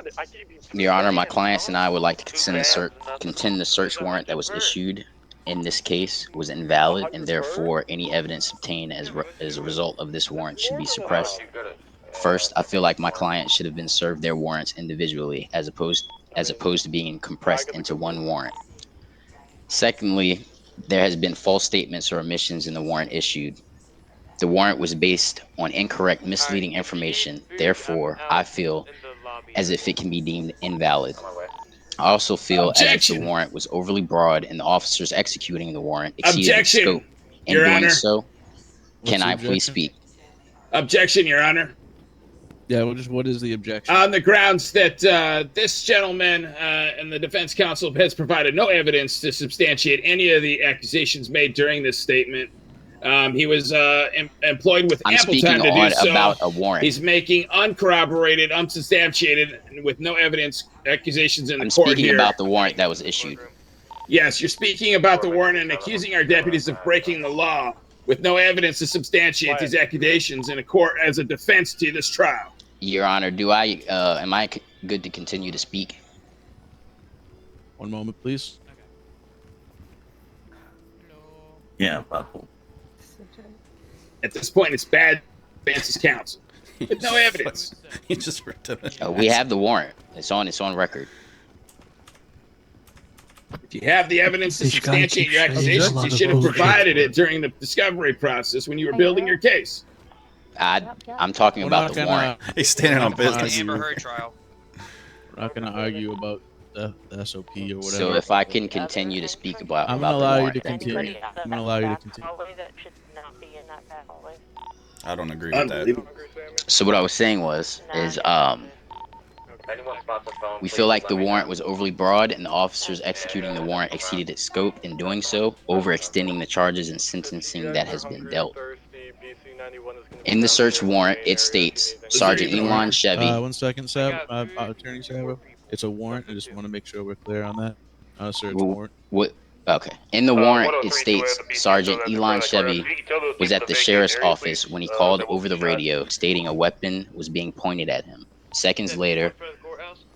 Your Honor, my clients and I would like to contend the search warrant that was issued in this case was invalid, and therefore any evidence obtained as a result of this warrant should be suppressed. First, I feel like my client should have been served their warrants individually, as opposed to being compressed into one warrant. Secondly, there has been false statements or omissions in the warrant issued. The warrant was based on incorrect, misleading information. Therefore, I feel as if it can be deemed invalid. I also feel as if the warrant was overly broad and the officers executing the warrant exceeded its scope. In Your doing Honor. so, can I please speak? Objection, Your Honor. Yeah, what is the objection? On the grounds that this gentleman and the defense counsel has provided no evidence to substantiate any of the accusations made during this statement. He was employed with I'm ample speaking time to do so. about a warrant. He's making uncorroborated, unsubstantiated, with no evidence accusations in the I'm court speaking here. about the warrant that was issued. Yes, you're speaking about the warrant and accusing our deputies of breaking the law with no evidence to substantiate these accusations in a court as a defense to this trial. Your Honor, am I good to continue to speak? One moment, please. Yeah, Papu. At this point, it's bad defense's counsel with no evidence. He just ripped it. We have the warrant. It's on record. If you have the evidence to substantiate your accusations, you should have provided it during the discovery process when you were building your case. I'm talking about the warrant. He's standing on business. We're not going to argue about the SOP or whatever. So if I can continue to speak about I'm the going to allow you warrant. to continue. I'm going to allow you to continue. I don't agree with that. So what I was saying is we feel like the warrant was overly broad and the officers executing the warrant exceeded its scope in doing so, overextending the charges and sentencing that has been dealt. In the search warrant, it states Sergeant Elon Chevy. 1 second, Sab. Attorney Sabo. It's a warrant. I just want to make sure we're clear on that. Not a search warrant. Okay. In the warrant, it states Sergeant Elon Chevy was at the sheriff's office when he called over the radio stating a weapon was being pointed at him. Seconds later,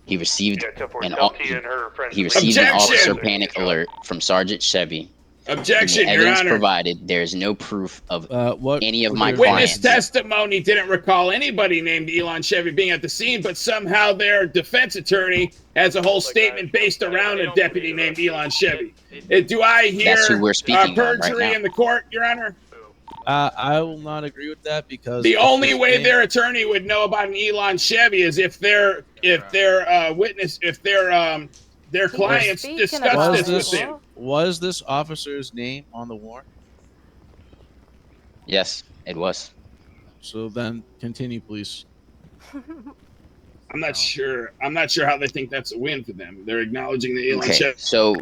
he received an officer panic alert from Sergeant Chevy. Objection, the Your evidence Honor. provided, there is no proof of any of my Witness clients. testimony didn't recall anybody named Elon Chevy being at the scene, but somehow their defense attorney has a whole statement based around a deputy named Elon Chevy. Do I hear That's who we're speaking on right perjury now. in the court, Your Honor? I will not agree with that because The only way their attorney would know about an Elon Chevy is if their clients discussed this with him. Was this officer's name on the warrant? Yes, it was. So then continue, please. I'm not sure how they think that's a win for them. They're acknowledging the Elon Okay, Chevy. so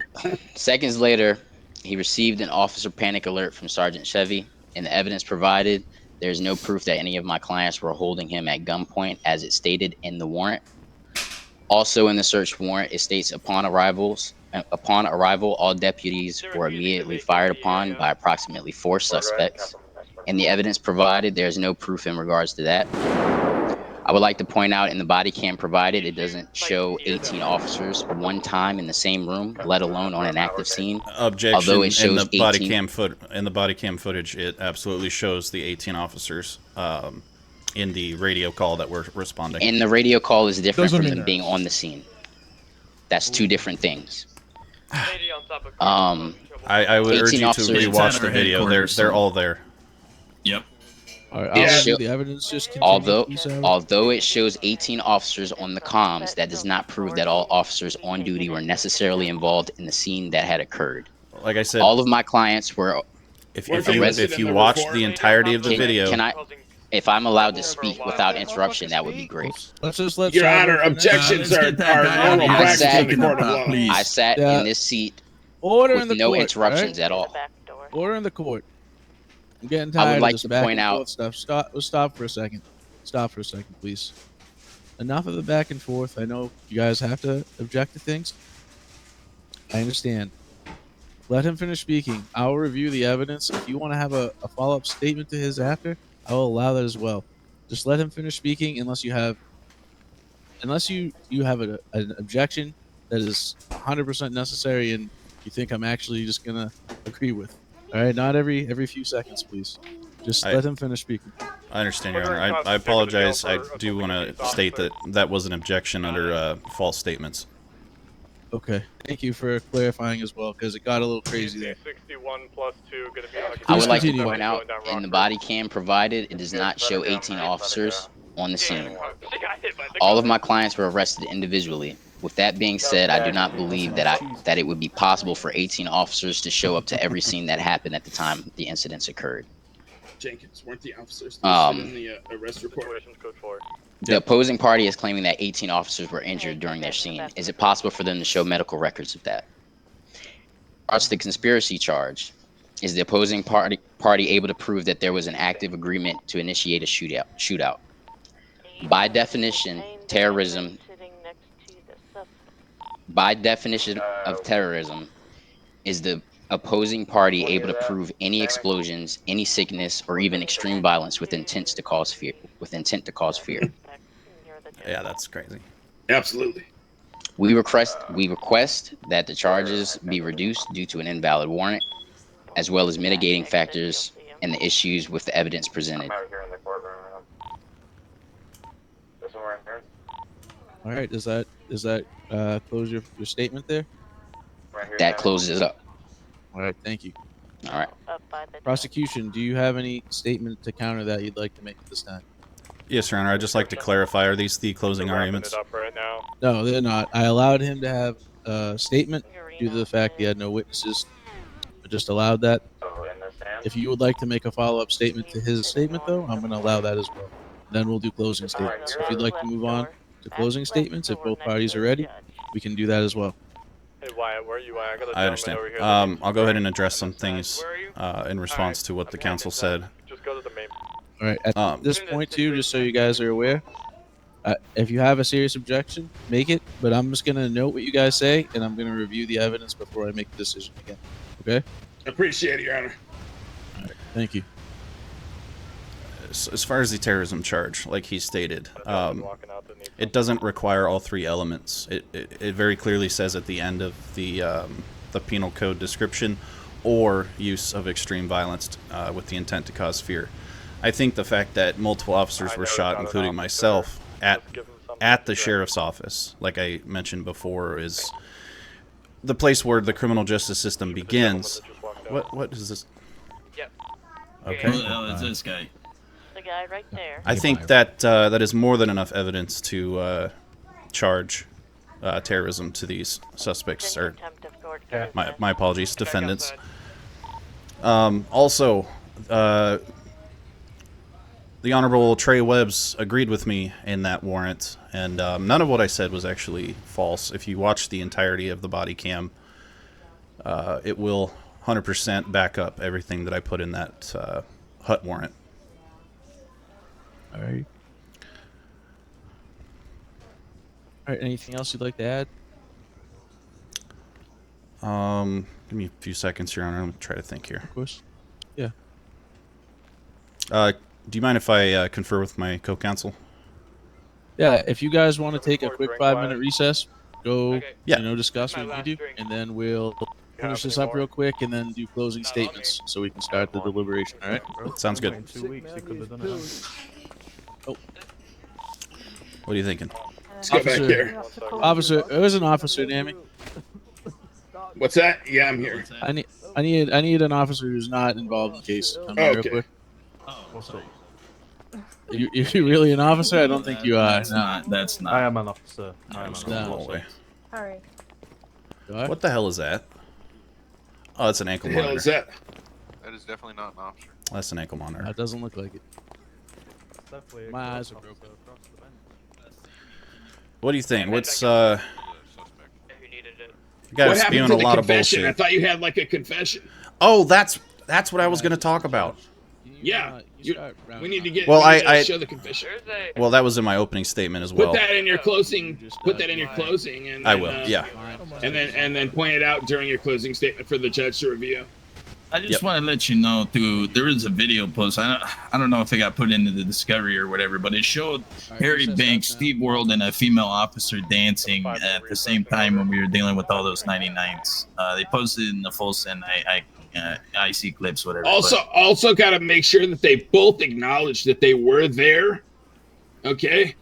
seconds later, he received an officer panic alert from Sergeant Chevy. In the evidence provided, there's no proof that any of my clients were holding him at gunpoint as it stated in the warrant. Also in the search warrant, it states upon arrival, all deputies were immediately fired upon by approximately 4 suspects. In the evidence provided, there's no proof in regards to that. I would like to point out in the body cam provided, it doesn't show 18 officers one time in the same room, let alone on an active scene. Objection. Although it shows in the body cam footage, it absolutely shows the 18 officers in the radio call that we're responding. And the radio call is different from them being on the scene. That's 2 different things. I would urge you to rewatch the video. They're all there. Yep. All right, I'll see the evidence. Just continue, although it shows 18 officers on the comms, that does not prove that all officers on duty were necessarily involved in the scene that had occurred. Like I said, all of my clients were. If you watch the entirety of the video, if I'm allowed to speak without interruption, that would be great. Let's just let Your Honor, objections are normal practice in the court of law. I sat in this seat with no interruptions at all. Order in the court. I'm getting tired I would like of this to back point and out. forth stuff. Stop for a second. Stop for a second, please. Enough of the back and forth. I know you guys have to object to things. I understand. Let him finish speaking. I'll review the evidence. If you want to have a follow-up statement to his after, I will allow that as well. Just let him finish speaking unless you have an objection that is 100% necessary and you think I'm actually just going to agree with. All right, not every few seconds, please. Just let him finish speaking. I understand, Your Honor. I apologize. I do want to state that was an objection under false statements. Okay. Thank you for clarifying as well, because it got a little crazy there. 61 plus 2 gonna be on I would like to point out in the body cam provided, it does not show 18 officers on the scene. All of my clients were arrested individually. With that being said, I do not believe that it would be possible for 18 officers to show up to every scene that happened at the time the incidents occurred. Jenkins, weren't the officers listed in the arrest report? The opposing party is claiming that 18 officers were injured during their scene. Is it possible for them to show medical records of that? As the conspiracy charge, is the opposing party able to prove that there was an active agreement to initiate a shootout? By definition, terrorism. By definition of terrorism, is the opposing party able to prove any explosions, any sickness, or even extreme violence with intent to cause fear? Yeah, that's crazy. Absolutely. We request that the charges be reduced due to an invalid warrant, as well as mitigating factors and the issues with the evidence presented. All right. Does that close your statement there? That closes it up. All right. Thank you. All right. Prosecution, do you have any statement to counter that you'd like to make at this time? Yes, Your Honor. I'd just like to clarify: are these the closing arguments? Right now. No, they're not. I allowed him to have a statement due to the fact he had no witnesses. I just allowed that. If you would like to make a follow-up statement to his statement, though, I'm going to allow that as well. Then we'll do closing statements. If you'd like to move on to closing statements, if both parties are ready, we can do that as well. Hey Wyatt, where are you at? I understand. Over here I'll go ahead and address some things in response to what the counsel said. Just go to the main. All right. At this point, too, just so you guys are aware, if you have a serious objection, make it. But I'm just going to note what you guys say, and I'm going to review the evidence before I make the decision again. Okay? Appreciate it, Your Honor. All right. Thank you. As far as the terrorism charge, like he stated, it doesn't require all three elements. It very clearly says at the end of the penal code description, or use of extreme violence with the intent to cause fear. I think the fact that multiple officers were shot, including myself, at the sheriff's office, like I mentioned before, is the place where the criminal justice system begins. What is this? Yep. Okay. Who the hell is this guy? The guy right there. I think that that is more than enough evidence to charge terrorism to these suspects, or my apologies, defendants. Also, the Honorable Trey Webbs agreed with me in that warrant, and none of what I said was actually false. If you watch the entirety of the body cam, it will 100% back up everything that I put in that hut warrant. All right. All right. Anything else you'd like to add? Give me a few seconds, Your Honor. I'm gonna try to think here. Of course. Yeah. Do you mind if I confer with my co-counsel? Yeah. If you guys want to take a quick 5-minute recess, go. Yeah. Discuss what you do, and then we'll finish this up real quick, and then do closing statements, so we can start the deliberation. All right. Sounds good. In 2 weeks, he could have done it. Oh. What are you thinking? Let's get back here. Officer, it was an officer, damn it. What's that? Yeah, I'm here. I need an officer who's not involved in the case. Come here real quick. What's up? You really an officer? I don't think you are. That's not. I am an officer. I am an No. officer. Sorry. What the hell is that? Oh, that's an ankle What the hell monitor. is that? That is definitely not an officer. That's an ankle monitor. That doesn't look like it. Definitely a My close eyes are officer broken. across the bench. What do you think? What's Who needed it? you guys What happened spewing to a the lot of confession? I bullshit. thought you had like a confession. Oh, that's what I was going to talk about. Yeah, we need to get. Well, we need to I show the confession. well, that was in my opening statement as well. Put that in your closing. Put that in your closing, and I then, will. Yeah. and then point it out during your closing statement for the judge to review. I just want to let you know, too, there is a video post. I don't know if it got put into the discovery or whatever, but it showed Harry Banks, Steve World, and a female officer dancing at the same time when we were dealing with all those 99s. They posted it in the full send. I see clips, whatever. Also got to make sure that they both acknowledge that they were there. Okay.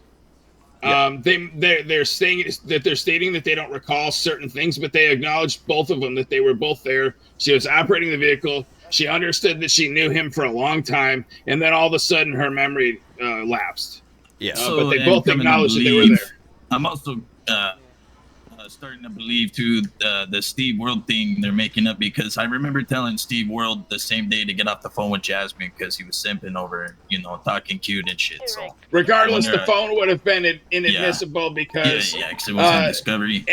They're saying that they're stating that they don't recall certain things, but they acknowledged, both of them, that they were both there. She was operating the vehicle. She understood that she knew him for a long time, and then all of a sudden her memory lapsed. Yeah. But they both acknowledged that they were there. I'm also starting to believe too the Steve World thing they're making up, because I remember telling Steve World the same day to get off the phone with Jasmine because he was simping over, talking cute and shit. So regardless, the phone would have been inadmissible because because it was in discovery.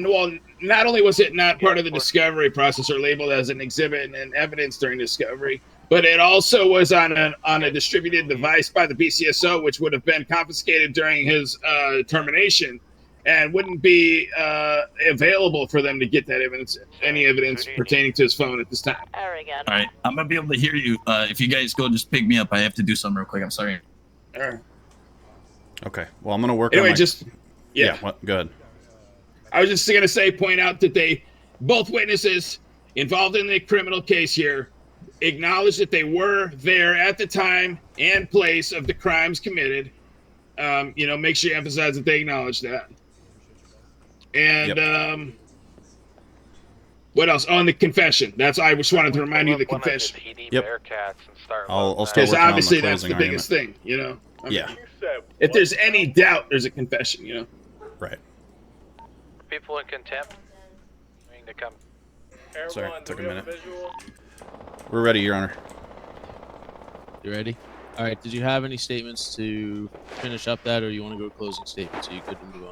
Well, not only was it not part of the discovery process or labeled as an exhibit and evidence during discovery, but it also was on a distributed device by the BCSO, which would have been confiscated during his termination, and wouldn't be available for them to get that evidence, any evidence pertaining to his phone at this time. All right, I'm gonna be able to hear you. If you guys go, just pick me up. I have to do something real quick. I'm sorry. All right. Okay. Well, I'm gonna work. Anyway, on my... What? Go ahead. I was just gonna point out that both witnesses involved in the criminal case here acknowledged that they were there at the time and place of the crimes committed. Make sure you emphasize that they acknowledge that. And what else? On the confession. I just wanted to remind you of the confession. Yep. I'll start Because working on obviously the that's the closing biggest argument. thing, Yeah. If there's any doubt, there's a confession, Right. People in contempt. To come. Sorry, took a minute. We're ready, Your Honor. You ready? All right. Did you have any statements to finish up that, or you want to go closing statements? Are you good to move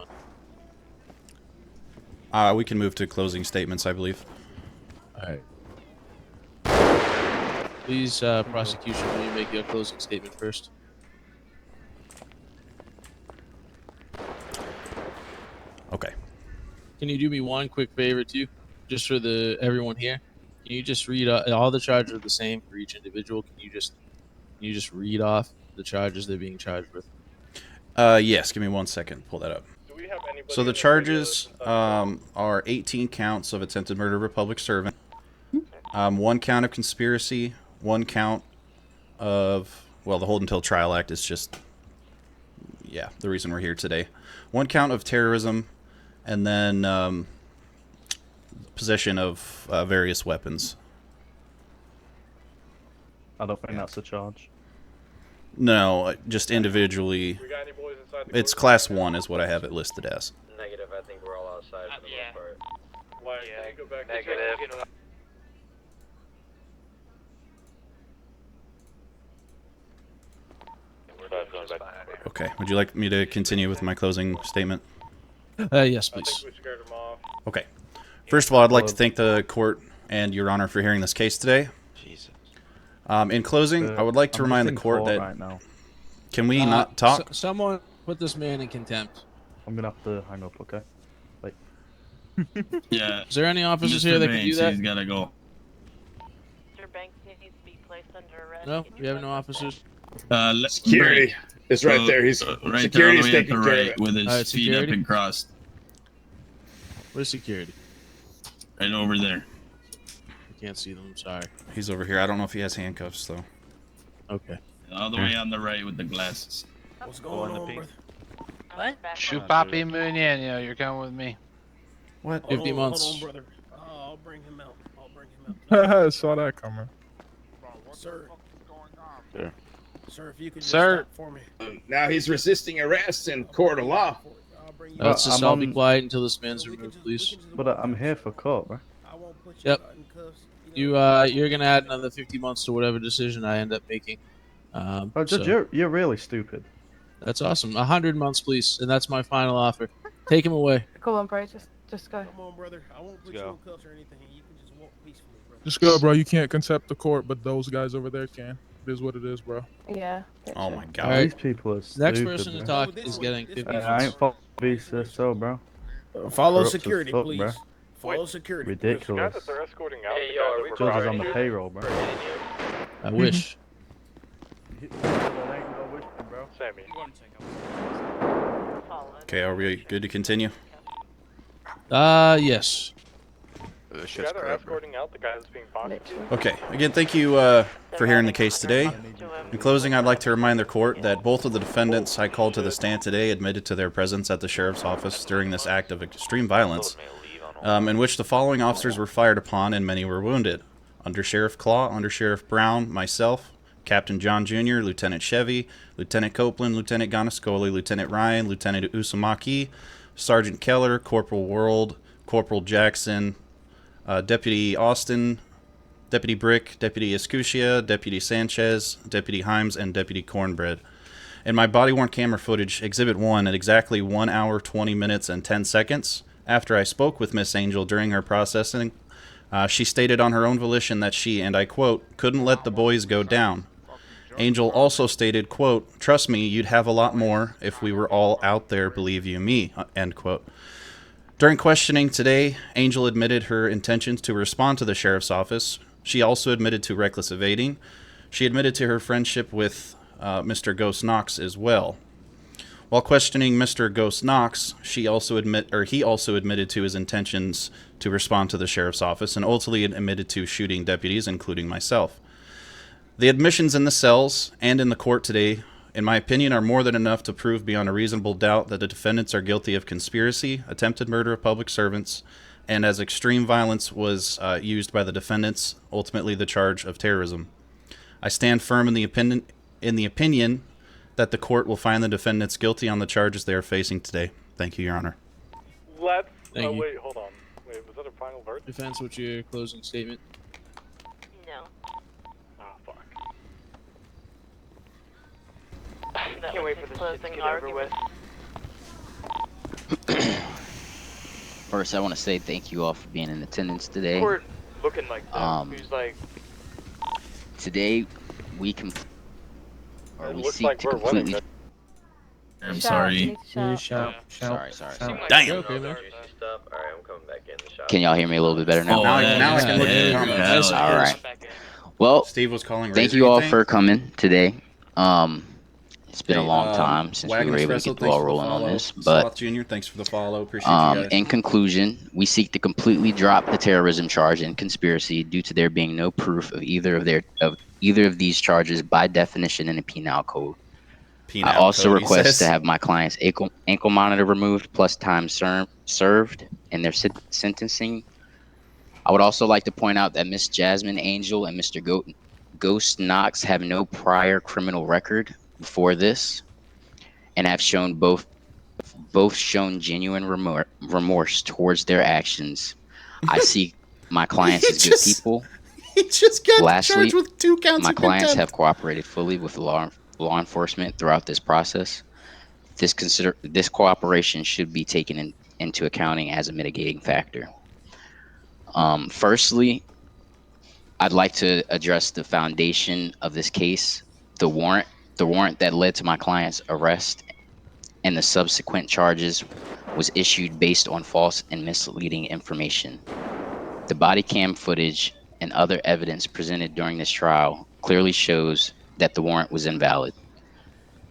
on? We can move to closing statements, I believe. All right. Please, prosecution, will you make your closing statement first? Okay. Can you do me one quick favor, too, just for everyone here? Can you just read all the charges are the same for each individual? Can you just read off the charges they're being charged with? Yes. Give me 1 second. Pull that up. So the charges are 18 counts of attempted murder of a public servant, 1 count of conspiracy, 1 count of, well, the Hold Until Trial Act is just, the reason we're here today. 1 count of terrorism, and then possession of various weapons. I don't think that's a charge. No, just individually. It's class 1 is what I have it listed as. Negative. I think we're all outside for the most part. Go back negative. Okay. Would you like me to continue with my closing statement? Yes, please. Okay. First of all, I'd like to thank the court and Your Honor for hearing this case today. Jesus. In closing, I would like to remind the court that... Right now. Can we not talk? Someone put this man in contempt. I'm gonna have to hang up, okay? Like... Yeah. Is there any officers Mr. here that Banks, can do that? He's gotta go. Mr. Banks needs to be placed under arrest. No, we have no officers. Security is right there. He's right security's there on the way at taking the care of right it. with his feet security? up and crossed. Where's security? Right over there. I can't see them. I'm sorry. He's over here. I don't know if he has handcuffs, though. Okay. All the way on the right with the glasses. What's going on, brother? What? Chupapi Munyan, you're coming with me. What? 50 months. Hold on, brother. I'll bring him out. I'll bring him out. I saw that coming. Sir. Sure. Sir, if you could just Sir. stop for me. Now he's resisting arrest in court of law. Let's just all be quiet until this man's removed, please. But I'm here for court, bro. Yep. You're gonna add another 50 months to whatever decision I end up making. Judge, you're really stupid. That's awesome. 100 months, please, and that's my final offer. Take him away. Go on, bro. Just go. Come on, brother. I won't put you in cuffs or anything. You can just walk peacefully, bro. Just go, bro. You can't contempt the court, but those guys over there can. It is what it is, bro. Yeah. Oh my God. All right. These people are stupid. Next person to bro. talk is getting 50 I months. ain't fucking BCSO, bro. Follow Corrupt as security, fuck, please. bro. Follow security. Ridiculous. Guys that they're escorting out. Hey, the yo, guys are that we were Judge is driving on the you. payroll, bro. I wish. Sammy. Okay, are we good to continue? Yes. The guy they're escorting out, the guy that's being prosecuted. Okay. Again, thank you for hearing the case today. In closing, I'd like to remind the court that both of the defendants I called to the stand today admitted to their presence at the sheriff's office during this act of extreme violence, in which the following officers were fired upon and many were wounded: Under Sheriff Claw, Under Sheriff Brown, myself, Captain John Jr., Lieutenant Chevy, Lieutenant Copeland, Lieutenant Ganascoli, Lieutenant Ryan, Lieutenant Usamaki, Sergeant Keller, Corporal World, Corporal Jackson, Deputy Austin, Deputy Brick, Deputy Escutia, Deputy Sanchez, Deputy Himes, and Deputy Cornbread. In my body-worn camera footage, Exhibit 1, at exactly 1 hour, 20 minutes, and 10 seconds, after I spoke with Miss Angel during her processing, she stated on her own volition that she, and I quote, couldn't let the boys go down. Angel also stated, quote, trust me, you'd have a lot more if we were all out there, believe you me, end quote. During questioning today, Angel admitted her intentions to respond to the sheriff's office. She also admitted to reckless evading. She admitted to her friendship with Mr. Ghost Knox as well. While questioning Mr. Ghost Knox, he also admitted to his intentions to respond to the sheriff's office and ultimately admitted to shooting deputies, including myself. The admissions in the cells and in the court today, in my opinion, are more than enough to prove beyond a reasonable doubt that the defendants are guilty of conspiracy, attempted murder of public servants, and as extreme violence was used by the defendants, ultimately the charge of terrorism. I stand firm in the opinion that the court will find the defendants guilty on the charges they are facing today. Thank you, Your Honor. Let's. Thank you. Wait, hold on. Wait, was that a final verdict? Defense, what's your closing statement? No. Ah, fuck. Can't wait for this shit to get over with. First, I want to say thank you all for being in attendance today. Court looking like that. Who's like? Today, we seek to completely. I'm sorry. Sorry. Damn. Damn. Stop. All right, I'm coming back in the shop. Can y'all hear me a little bit better now? Now I can look at the comments. All right. Well, Steve was calling. thank you all for coming today. It's been a long time since we were able to get the ball rolling on this, but Sloth Jr., thanks for the follow. Appreciate you guys. in conclusion, we seek to completely drop the terrorism charge and conspiracy due to there being no proof of either of these charges by definition in the penal code. I also request to have my client's ankle monitor removed plus time served in their sentencing. I would also like to point out that Miss Jasmine Angel and Mr. Ghost Knox have no prior criminal record before this and have shown both shown genuine remorse towards their actions. I see my clients as good people. He just got Lastly, charged with 2 counts my of clients contempt. have cooperated fully with law enforcement throughout this process. This cooperation should be taken into accounting as a mitigating factor. Firstly, I'd like to address the foundation of this case, the warrant that led to my client's arrest and the subsequent charges was issued based on false and misleading information. The body cam footage and other evidence presented during this trial clearly shows that the warrant was invalid.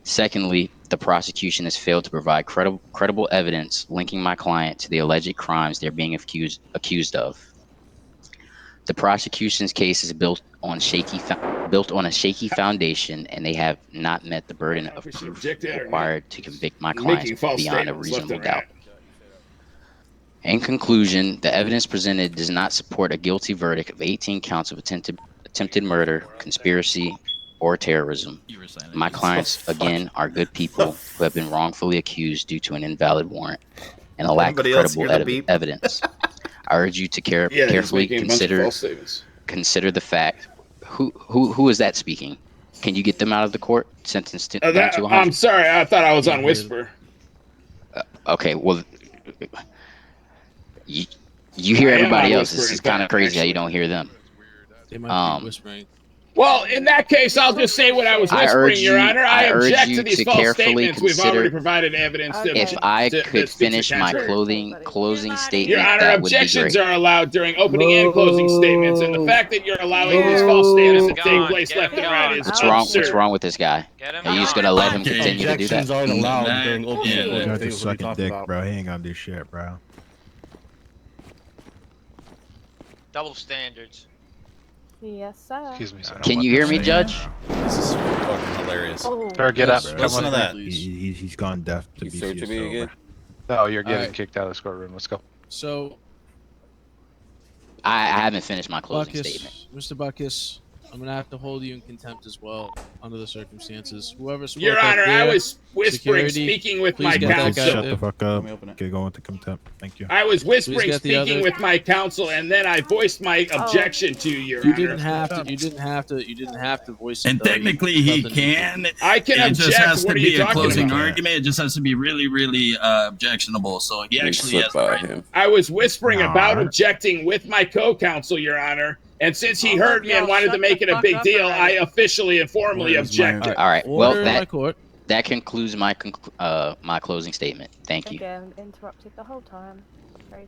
Secondly, the prosecution has failed to provide credible evidence linking my client to the alleged crimes they're being accused of. The prosecution's case is built on a shaky foundation, and they have not met the burden of proof required to convict my clients beyond a reasonable doubt. In conclusion, the evidence presented does not support a guilty verdict of 18 counts of attempted murder, conspiracy, or terrorism. My clients, again, are good people who have been wrongfully accused due to an invalid warrant and a lack of credible evidence. I urge you to carefully consider the fact. Who is that speaking? Can you get them out of the court? Sentenced to down to 100? I'm sorry, I thought I was on Whisper. Okay, well, you hear everybody else. This is kind of crazy how you don't hear them. They might be whispering. Well, in that case, I'll just say what I was whispering, Your Honor. I object to these false statements. We've already provided evidence. If I could finish my closing statement, Your Honor, that would be objections great. are allowed during opening and closing statements, and the fact that you're allowing these false statements to take place left and right is absurd. What's wrong with this guy? Are you just gonna let him continue to do that? Objections aren't allowed during open You closing. got to What suck are a you talking dick, about? bro. He ain't gonna do shit, bro. Double standards. Yes, sir. Excuse me, sir. Can you hear me, Judge? This is fucking hilarious. Oh. Sir, get up. Listen to that. He's gone deaf to You searching me BCSO, again? bro. No, you're getting Alright. kicked out of this courtroom. Let's go. So, I haven't finished my closing Bacchus, statement. Mr. Bacchus, I'm gonna have to hold you in contempt as well under the circumstances. Whoever spoke Your up Honor, there, I was whispering, security, speaking with please my get that guy counsel. Shut the fuck up. Let me open it. Get going with the contempt. Thank you. I was whispering, get the speaking other- with my counsel, and then I voiced my objection to you, Your You Honor. didn't have to. You didn't have to. You didn't have to voice it. And though. technically, You he felt the need to. can. I can It just object. has What to are you be a talking closing about? argument. It just has to be really, really objectionable. So he actually has the right. I was whispering Nah. about objecting with my co-counsel, Your Honor, and since he All heard of me and y'all wanted to shut make the it a fuck big up deal, already. I officially and formally Where's my- objected. All right. Order Well, in my court. that concludes my my closing statement. Thank you. Again, interrupted the whole time. Crazy.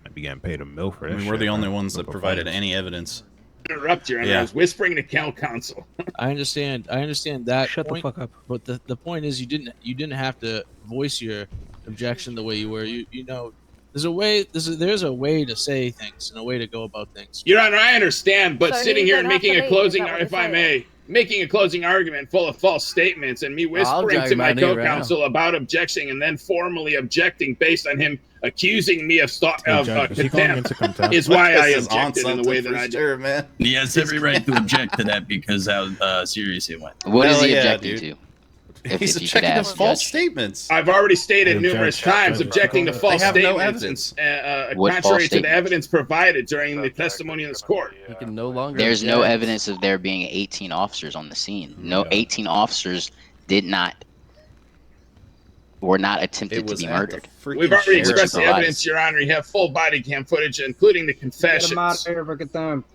I be getting paid a mill for I this. mean, we're the shit, only bro. ones that Local provided fines. any evidence. Interrupt, Your Honor. Yeah. I was whispering to counsel. I understand. I understand that Shut point. the fuck up. But the point is, you didn't have to voice your objection the way you were. You know, there's a way. There's a way to say things and a way to go about things. Your Honor, I understand, but So sitting he here and didn't have making to a leave, closing, is that what if you're I may, making a closing argument full of false statements and me whispering drag to him my out here right co-counsel about objecting and then formally objecting based on him accusing me of Hey, Judge, is he going into contempt contempt? is why I This is on objected in the something way that for I did. sure, man. He has every right to object to that because how serious it went. What is Hell he yeah, objecting dude. to? He's If you could objecting to ask, false Judge. statements. I've already stated Hey, numerous Judge, times Judge, objecting to they false have no statements and What contrary false to the statements? evidence provided during the testimony in this court. He can no longer. There's no object. evidence of there being 18 officers on the scene. No, Yeah. 18 officers were not attempted It to was be at the murdered. freaking We've already sheriff's expressed the provides. evidence, Your Honor. You have full body cam footage, including the Get him out confessions. of here for contempt.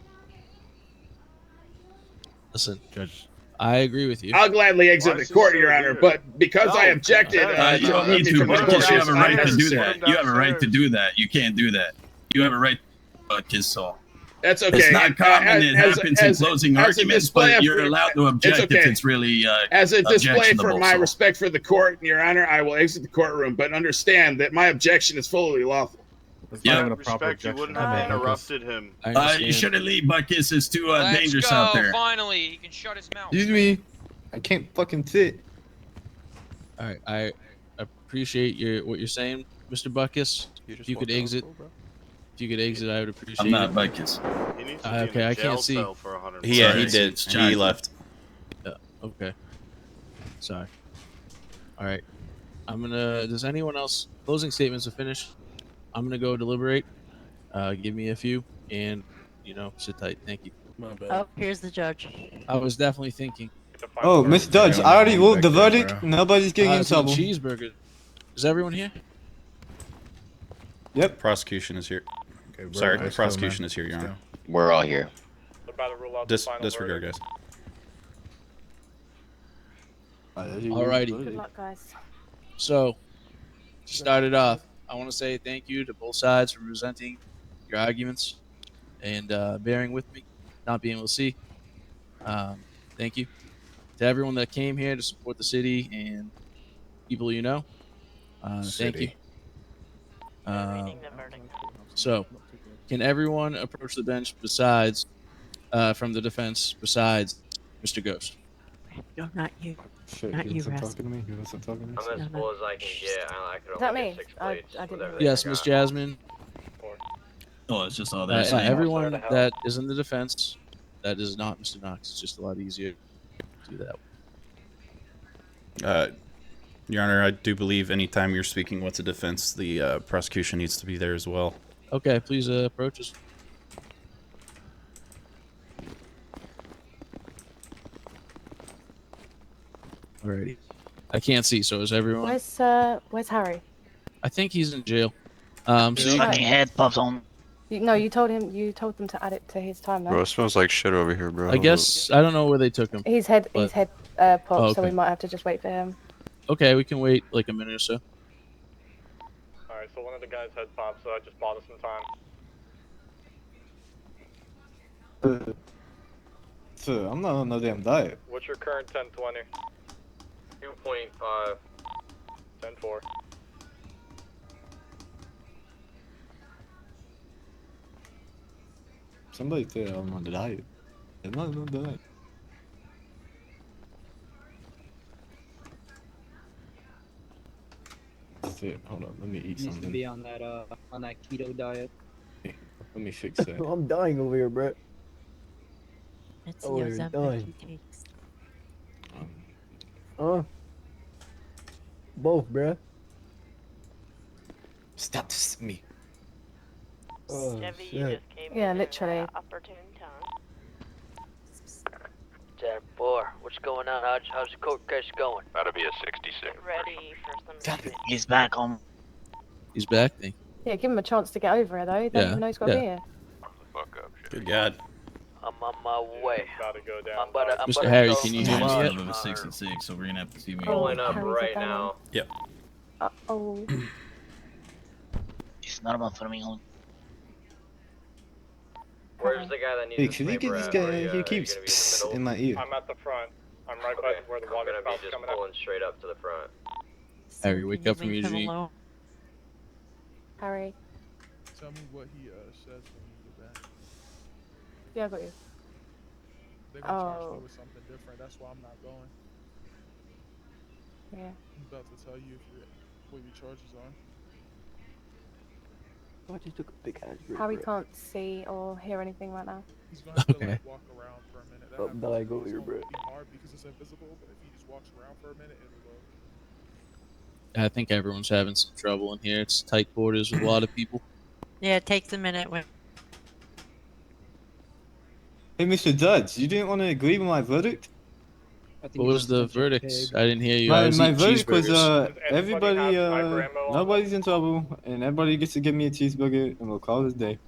Listen, Judge, I agree with you. I'll gladly exit Why the is he court, still Your Honor, here? but because I No, objected, contest. You to don't remove need me to, from the because court you is have a right to do unnecessary. that. You have a right to do that. You can't do that. You have a right to kiss so. That's okay. It's not common. As- It as- happens as- in closing as a arguments, display but of- you're allowed to object okay. if it's really As a display for objectionable, my so. respect for the court, Your Honor, I will exit the courtroom, but understand that my objection is fully lawful. it's Yeah. not even a proper Respect, you objection. wouldn't have Alright. interrupted him. I understand. You shouldn't leave, Buckus. It's too Let's dangerous go. out there. Finally, he can shut his mouth. Excuse me. I can't fucking sit. All right, I appreciate what you're saying, Mr. Buckus. If you could exit, I would appreciate I'm not it. Buckus. He needs to Okay, be in I a can't jail see. cell for 100 Yeah, Sorry, he did. it's He Johnny. left. Okay. Sorry. All right. I'm gonna. Does anyone else? Closing statements are finished. I'm gonna go deliberate. Give me a few, and sit tight. Thank you. My bad. Oh, here's the judge. I was definitely thinking. Oh, Mr. Judge, I already ruled the verdict. Nobody's getting in some trouble. cheeseburger. Is everyone here? Yep. Prosecution is here. Okay, bro, Sorry, let's prosecution go, man. is here, Your Honor. We're all here. About to rule out the final Disregard, verdict. guys. Alrighty. Good luck, guys. So, to start it off, I want to say thank you to both sides for presenting your arguments and bearing with me, not being able to see. Thank you to everyone that came here to support the city and people you know. Thank you. Reading the verdict. So, can everyone approach the bench besides from the defense besides Mr. Ghost? No, not you. Shit, Not he you, wasn't Raz. talking to me. He wasn't talking to me. I'm as full as I can get. I can Is that only me? get 6 I plates. didn't with know. everything Yes, I Miss got. Jasmine. Oh, it's just all that. same. Everyone that is in the defense, that is not Mr. Knox. It's just a lot easier to do that. Your Honor, I do believe anytime you're speaking with the defense, the prosecution needs to be there as well. Okay, please approach us. Alrighty. I can't see, so is everyone? Where's Harry? I think he's in jail. Yeah. Fucking head pops on. No, you told them to add it to his time, Bro, no? it smells like shit over here, bro. I guess I don't know where they took him. He's head but- popped, Oh, so we okay. might have to just wait for him. Okay, we can wait like a minute or so. Alright, so one of the guys head popped, so I just bought us some time. Sir, I'm not on no damn diet. What's your current 1020? 2.5. 10-4. Somebody said I'm on the diet. I'm not on the diet. That's it. Hold on, let me eat Needs to something. be on that keto diet. Let me fix that. I'm dying over here, bro. It's Oh, the you're Ozempic dying. he takes. Both, bruh. Stop this to me. Oh, Chevy, you shit. just came Yeah, in literally. at opportune time. 10-4, what's going on? How's the court case going? That'll be a 66. Get ready for some He's back home. He's back. Thank you. Yeah, give him a chance to get over it though. He don't Yeah, even know he's got to yeah. be here. Fuck up, Good God. I'm on my way. About to go down. I'm about Mr. to Harry, tell can him you to hear me come yet? on. Of a 66, so we're gonna have to see. Pulling up Harry's right a gunner. now. Yep. Uh-oh. It's not about filming home. Where's the guy that needs Hey, the can you sniper get this at? guy? Are you, He are you keeps gonna be in the psst middle? in my ear. I'm at the front. I'm right Okay, by where the I'm water gonna be spout's just coming out. pulling straight up to the front. Harry, wake up from your Leave him dream. alone. Harry. Tell me what he says when you get back. Yeah, I got you. They're gonna charge Oh. me with something different. That's why I'm not going. Yeah. I'm about to tell you what your charges are. I just took a big ass drink. Harry can't see or hear anything right now. He's gonna have to Okay. like walk around for a minute. That Oh, happens but I to go me. It's here, gonna bro. be hard because it's invisible, but if he just walks around for a minute, it'll look. I think everyone's having some trouble in here. It's tight quarters with a lot of people. Yeah, it takes a minute. When Hey, Mr. Judge, you didn't want to agree with my verdict? What was the verdict? I didn't hear you. I My, was my eating verdict was cheeseburgers. everybody have sniper ammo on nobody's in trouble and everybody gets to give me a cheeseburger and we'll call it a day.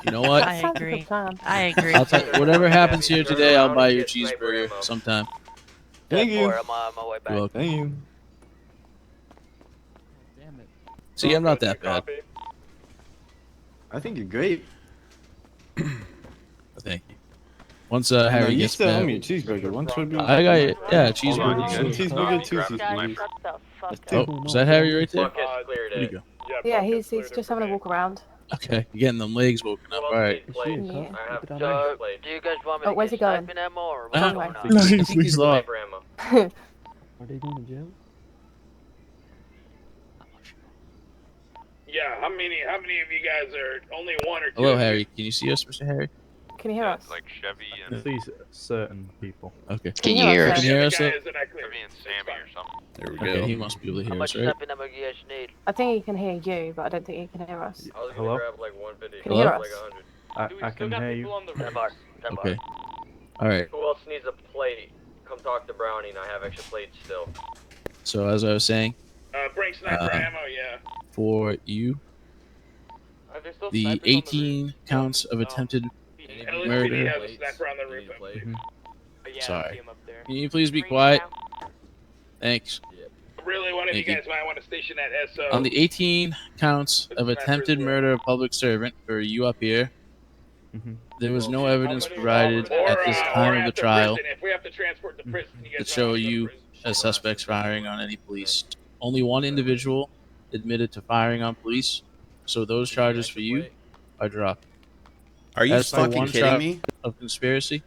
You know what? I Sounds like a agree. plan. I agree. I'll tell whatever happens here Turn today, I'll around buy and you a get sniper cheeseburger ammo. sometime. Thank you. 10-4, I'm on my way back. You're welcome. Thank you. Damn it. See, I'm not that bad. Copy. I think you're great. Thank you. Once No, Harry you gets still owe back, me a cheeseburger. One tribute. I got it. Yeah, Hold on, cheeseburger. you One guys. cheeseburger, two Guys, cheeseburgers. shut the fuck That's up. two. Oh, is that Harry right there? Buckets cleared Where'd it. he go? Yeah, Buckets he's cleared it just for having a me. walk around. Okay, you're getting them legs woken Who up. else All right. needs plates? Yeah. I have So, two plates. do you guys want me Oh, to where's get he going? sniping ammo or what's Uh-huh. going on? I think he's lost. Sniper ammo. Are they going to jail? Yeah, how many of you guys are only one or two? Hello, Harry. Can you see us, Mr. Harry? Can you hear Yeah, us? it's like Chevy At and least certain people. Okay. Can you hear Can us? you hear us? Guy though? isn't that clear? Chevy and Sammy or something. There we Okay, go. he must be able to How hear much us, right? sniping ammo do you guys need? I think he can hear you, but I don't think he can hear us. I was gonna Hello? grab like 150. Can you hear like us? 100. I can hear you. On the 10-4. 10-4. Okay. All right. Who else needs a plate? Come talk to Brownie and I have extra plates still. So as I was saying, Bring sniper ammo, yeah. for you, Are there still the snipers on 18 counts of attempted LSPD murder. has a sniper on the roof. Yeah, I Sorry. see him up there. Can you please be quiet? Thanks. Really, one of you Thank you. guys might want to station that SO. On the 18 counts of attempted murder of public servant for you up here, there was no evidence provided at this time of the trial Prison. If we have to transport to prison, you that guys show might wanna go to you prison. as suspects firing on any police. Only one individual admitted to firing on police, so those charges for you are dropped. Are you As for fucking one kidding charge me? of conspiracy,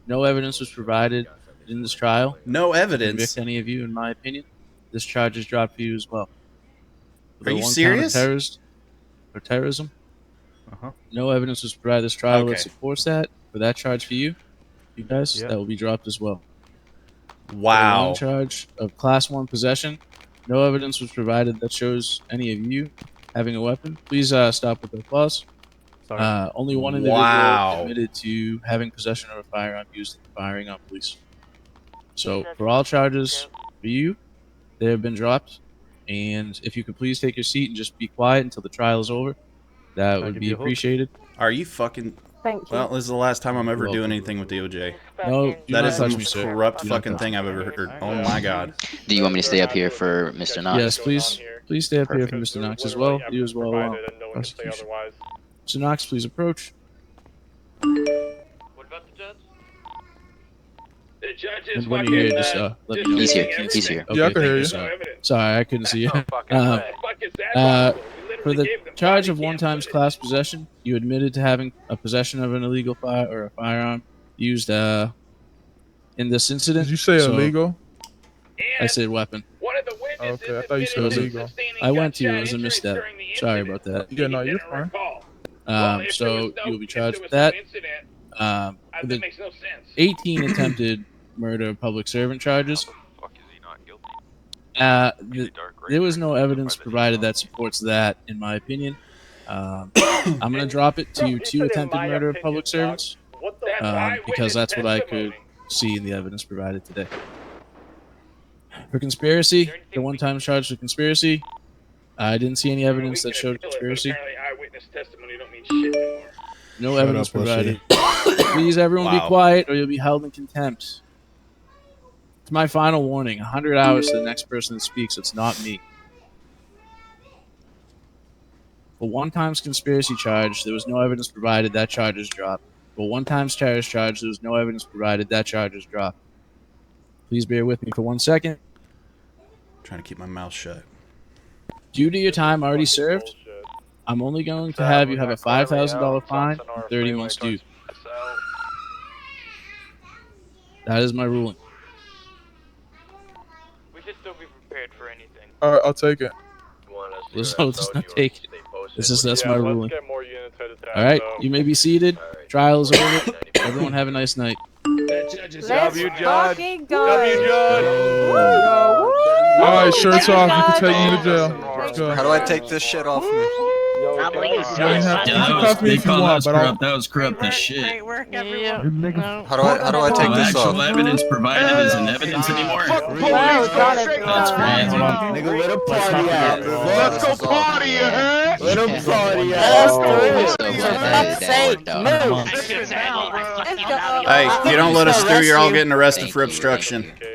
no evidence was provided in this trial. No to evidence? convict any of you, in my opinion. This charge is dropped for you as well. For Are the you one serious? Count of terrorism. No evidence was provided this trial Okay. that supports that. For that charge for you guys, Yeah. that will be dropped as well. For the Wow. one charge of Class 1 possession, no evidence was provided that shows any of you having a weapon. Please stop with the applause. Sorry. Only one individual Wow. admitted to having possession of a firearm used in firing on police. So, for all charges for you, they have been dropped. And if you could please take your seat and just be quiet until the trial is over, that would give be you a hook? appreciated. Are you fucking... Thank you. Well, this is the last time I'm ever You're doing welcome. anything with DOJ. No, do That not is the touch me, most sir. corrupt Do not fucking touch thing me. I've ever heard. Oh my god. Do you want me to stay up here for Mr. Knox? Yes, please. Please stay up here for Because Mr. there's Knox as literally well. You as well. provided and no one can say Prosecution. otherwise. Mr. Knox, please approach. What about the judge? The judge is And when fucking. you're here, just let me know. He's here. everything. He's here. Okay, Yeah, I can thank hear you, you. sir. Sorry, I couldn't see you. Fuck is that? We For literally the gave them charge body of one cam times footage. class possession, you admitted to having a possession of an illegal fire or a firearm used in this incident. Did you say So, illegal? I said weapon. One of the witnesses Okay, I thought you said It was a- illegal. I went to. It was a misstep. Sorry about that. Yeah, no, you're fine. So you'll be charged with that. That The makes no sense. 18 attempted murder of public servant charges. There was no evidence provided that supports that, in my opinion. I'm going to drop it to 2 attempted murder of public servants because that's what I could see in the evidence provided today. For conspiracy, the one-time charge for conspiracy, I didn't see any evidence that showed conspiracy. Eyewitness testimony don't mean shit anymore. No Shut evidence up, pussy. provided. Please, everyone, be Wow. quiet, or you'll be held in contempt. It's my final warning. 100 hours to the next person that speaks. It's not me. For one-time conspiracy charge, there was no evidence provided. That charge is dropped. For one-time terrorist charge, there was no evidence provided. That charge is dropped. Please bear with me for 1 second. Trying to keep my mouth shut. Due to your time already served, I'm only going to have you have a $5,000 fine and 30 months due. That is my ruling. We should still be prepared for anything. All right, I'll take it. Let's not take it. That's my ruling. Get more units headed down, All right, so. you may be seated. Trial is over. Everyone have a nice night. Let's W, Judge. fucking go. W, Judge. All right, shirts off. You can take me to jail. Let's go. How do I take this shit off me? Stop You don't have to. You Yeah, can cuff me they if you call want, that but I'll. corrupt. That was corrupt as shit. Great work, everyone. How do I take No this actual off? evidence provided isn't evidence anymore. Well done, everyone. That's crazy. Nigga, let him party out. Let's go party, Let him party Let's out. do it. So For that fuck's sake, worked out. move. Let's go. Hey, if you don't let us through, you're all getting arrested Thank for you, obstruction. thank you.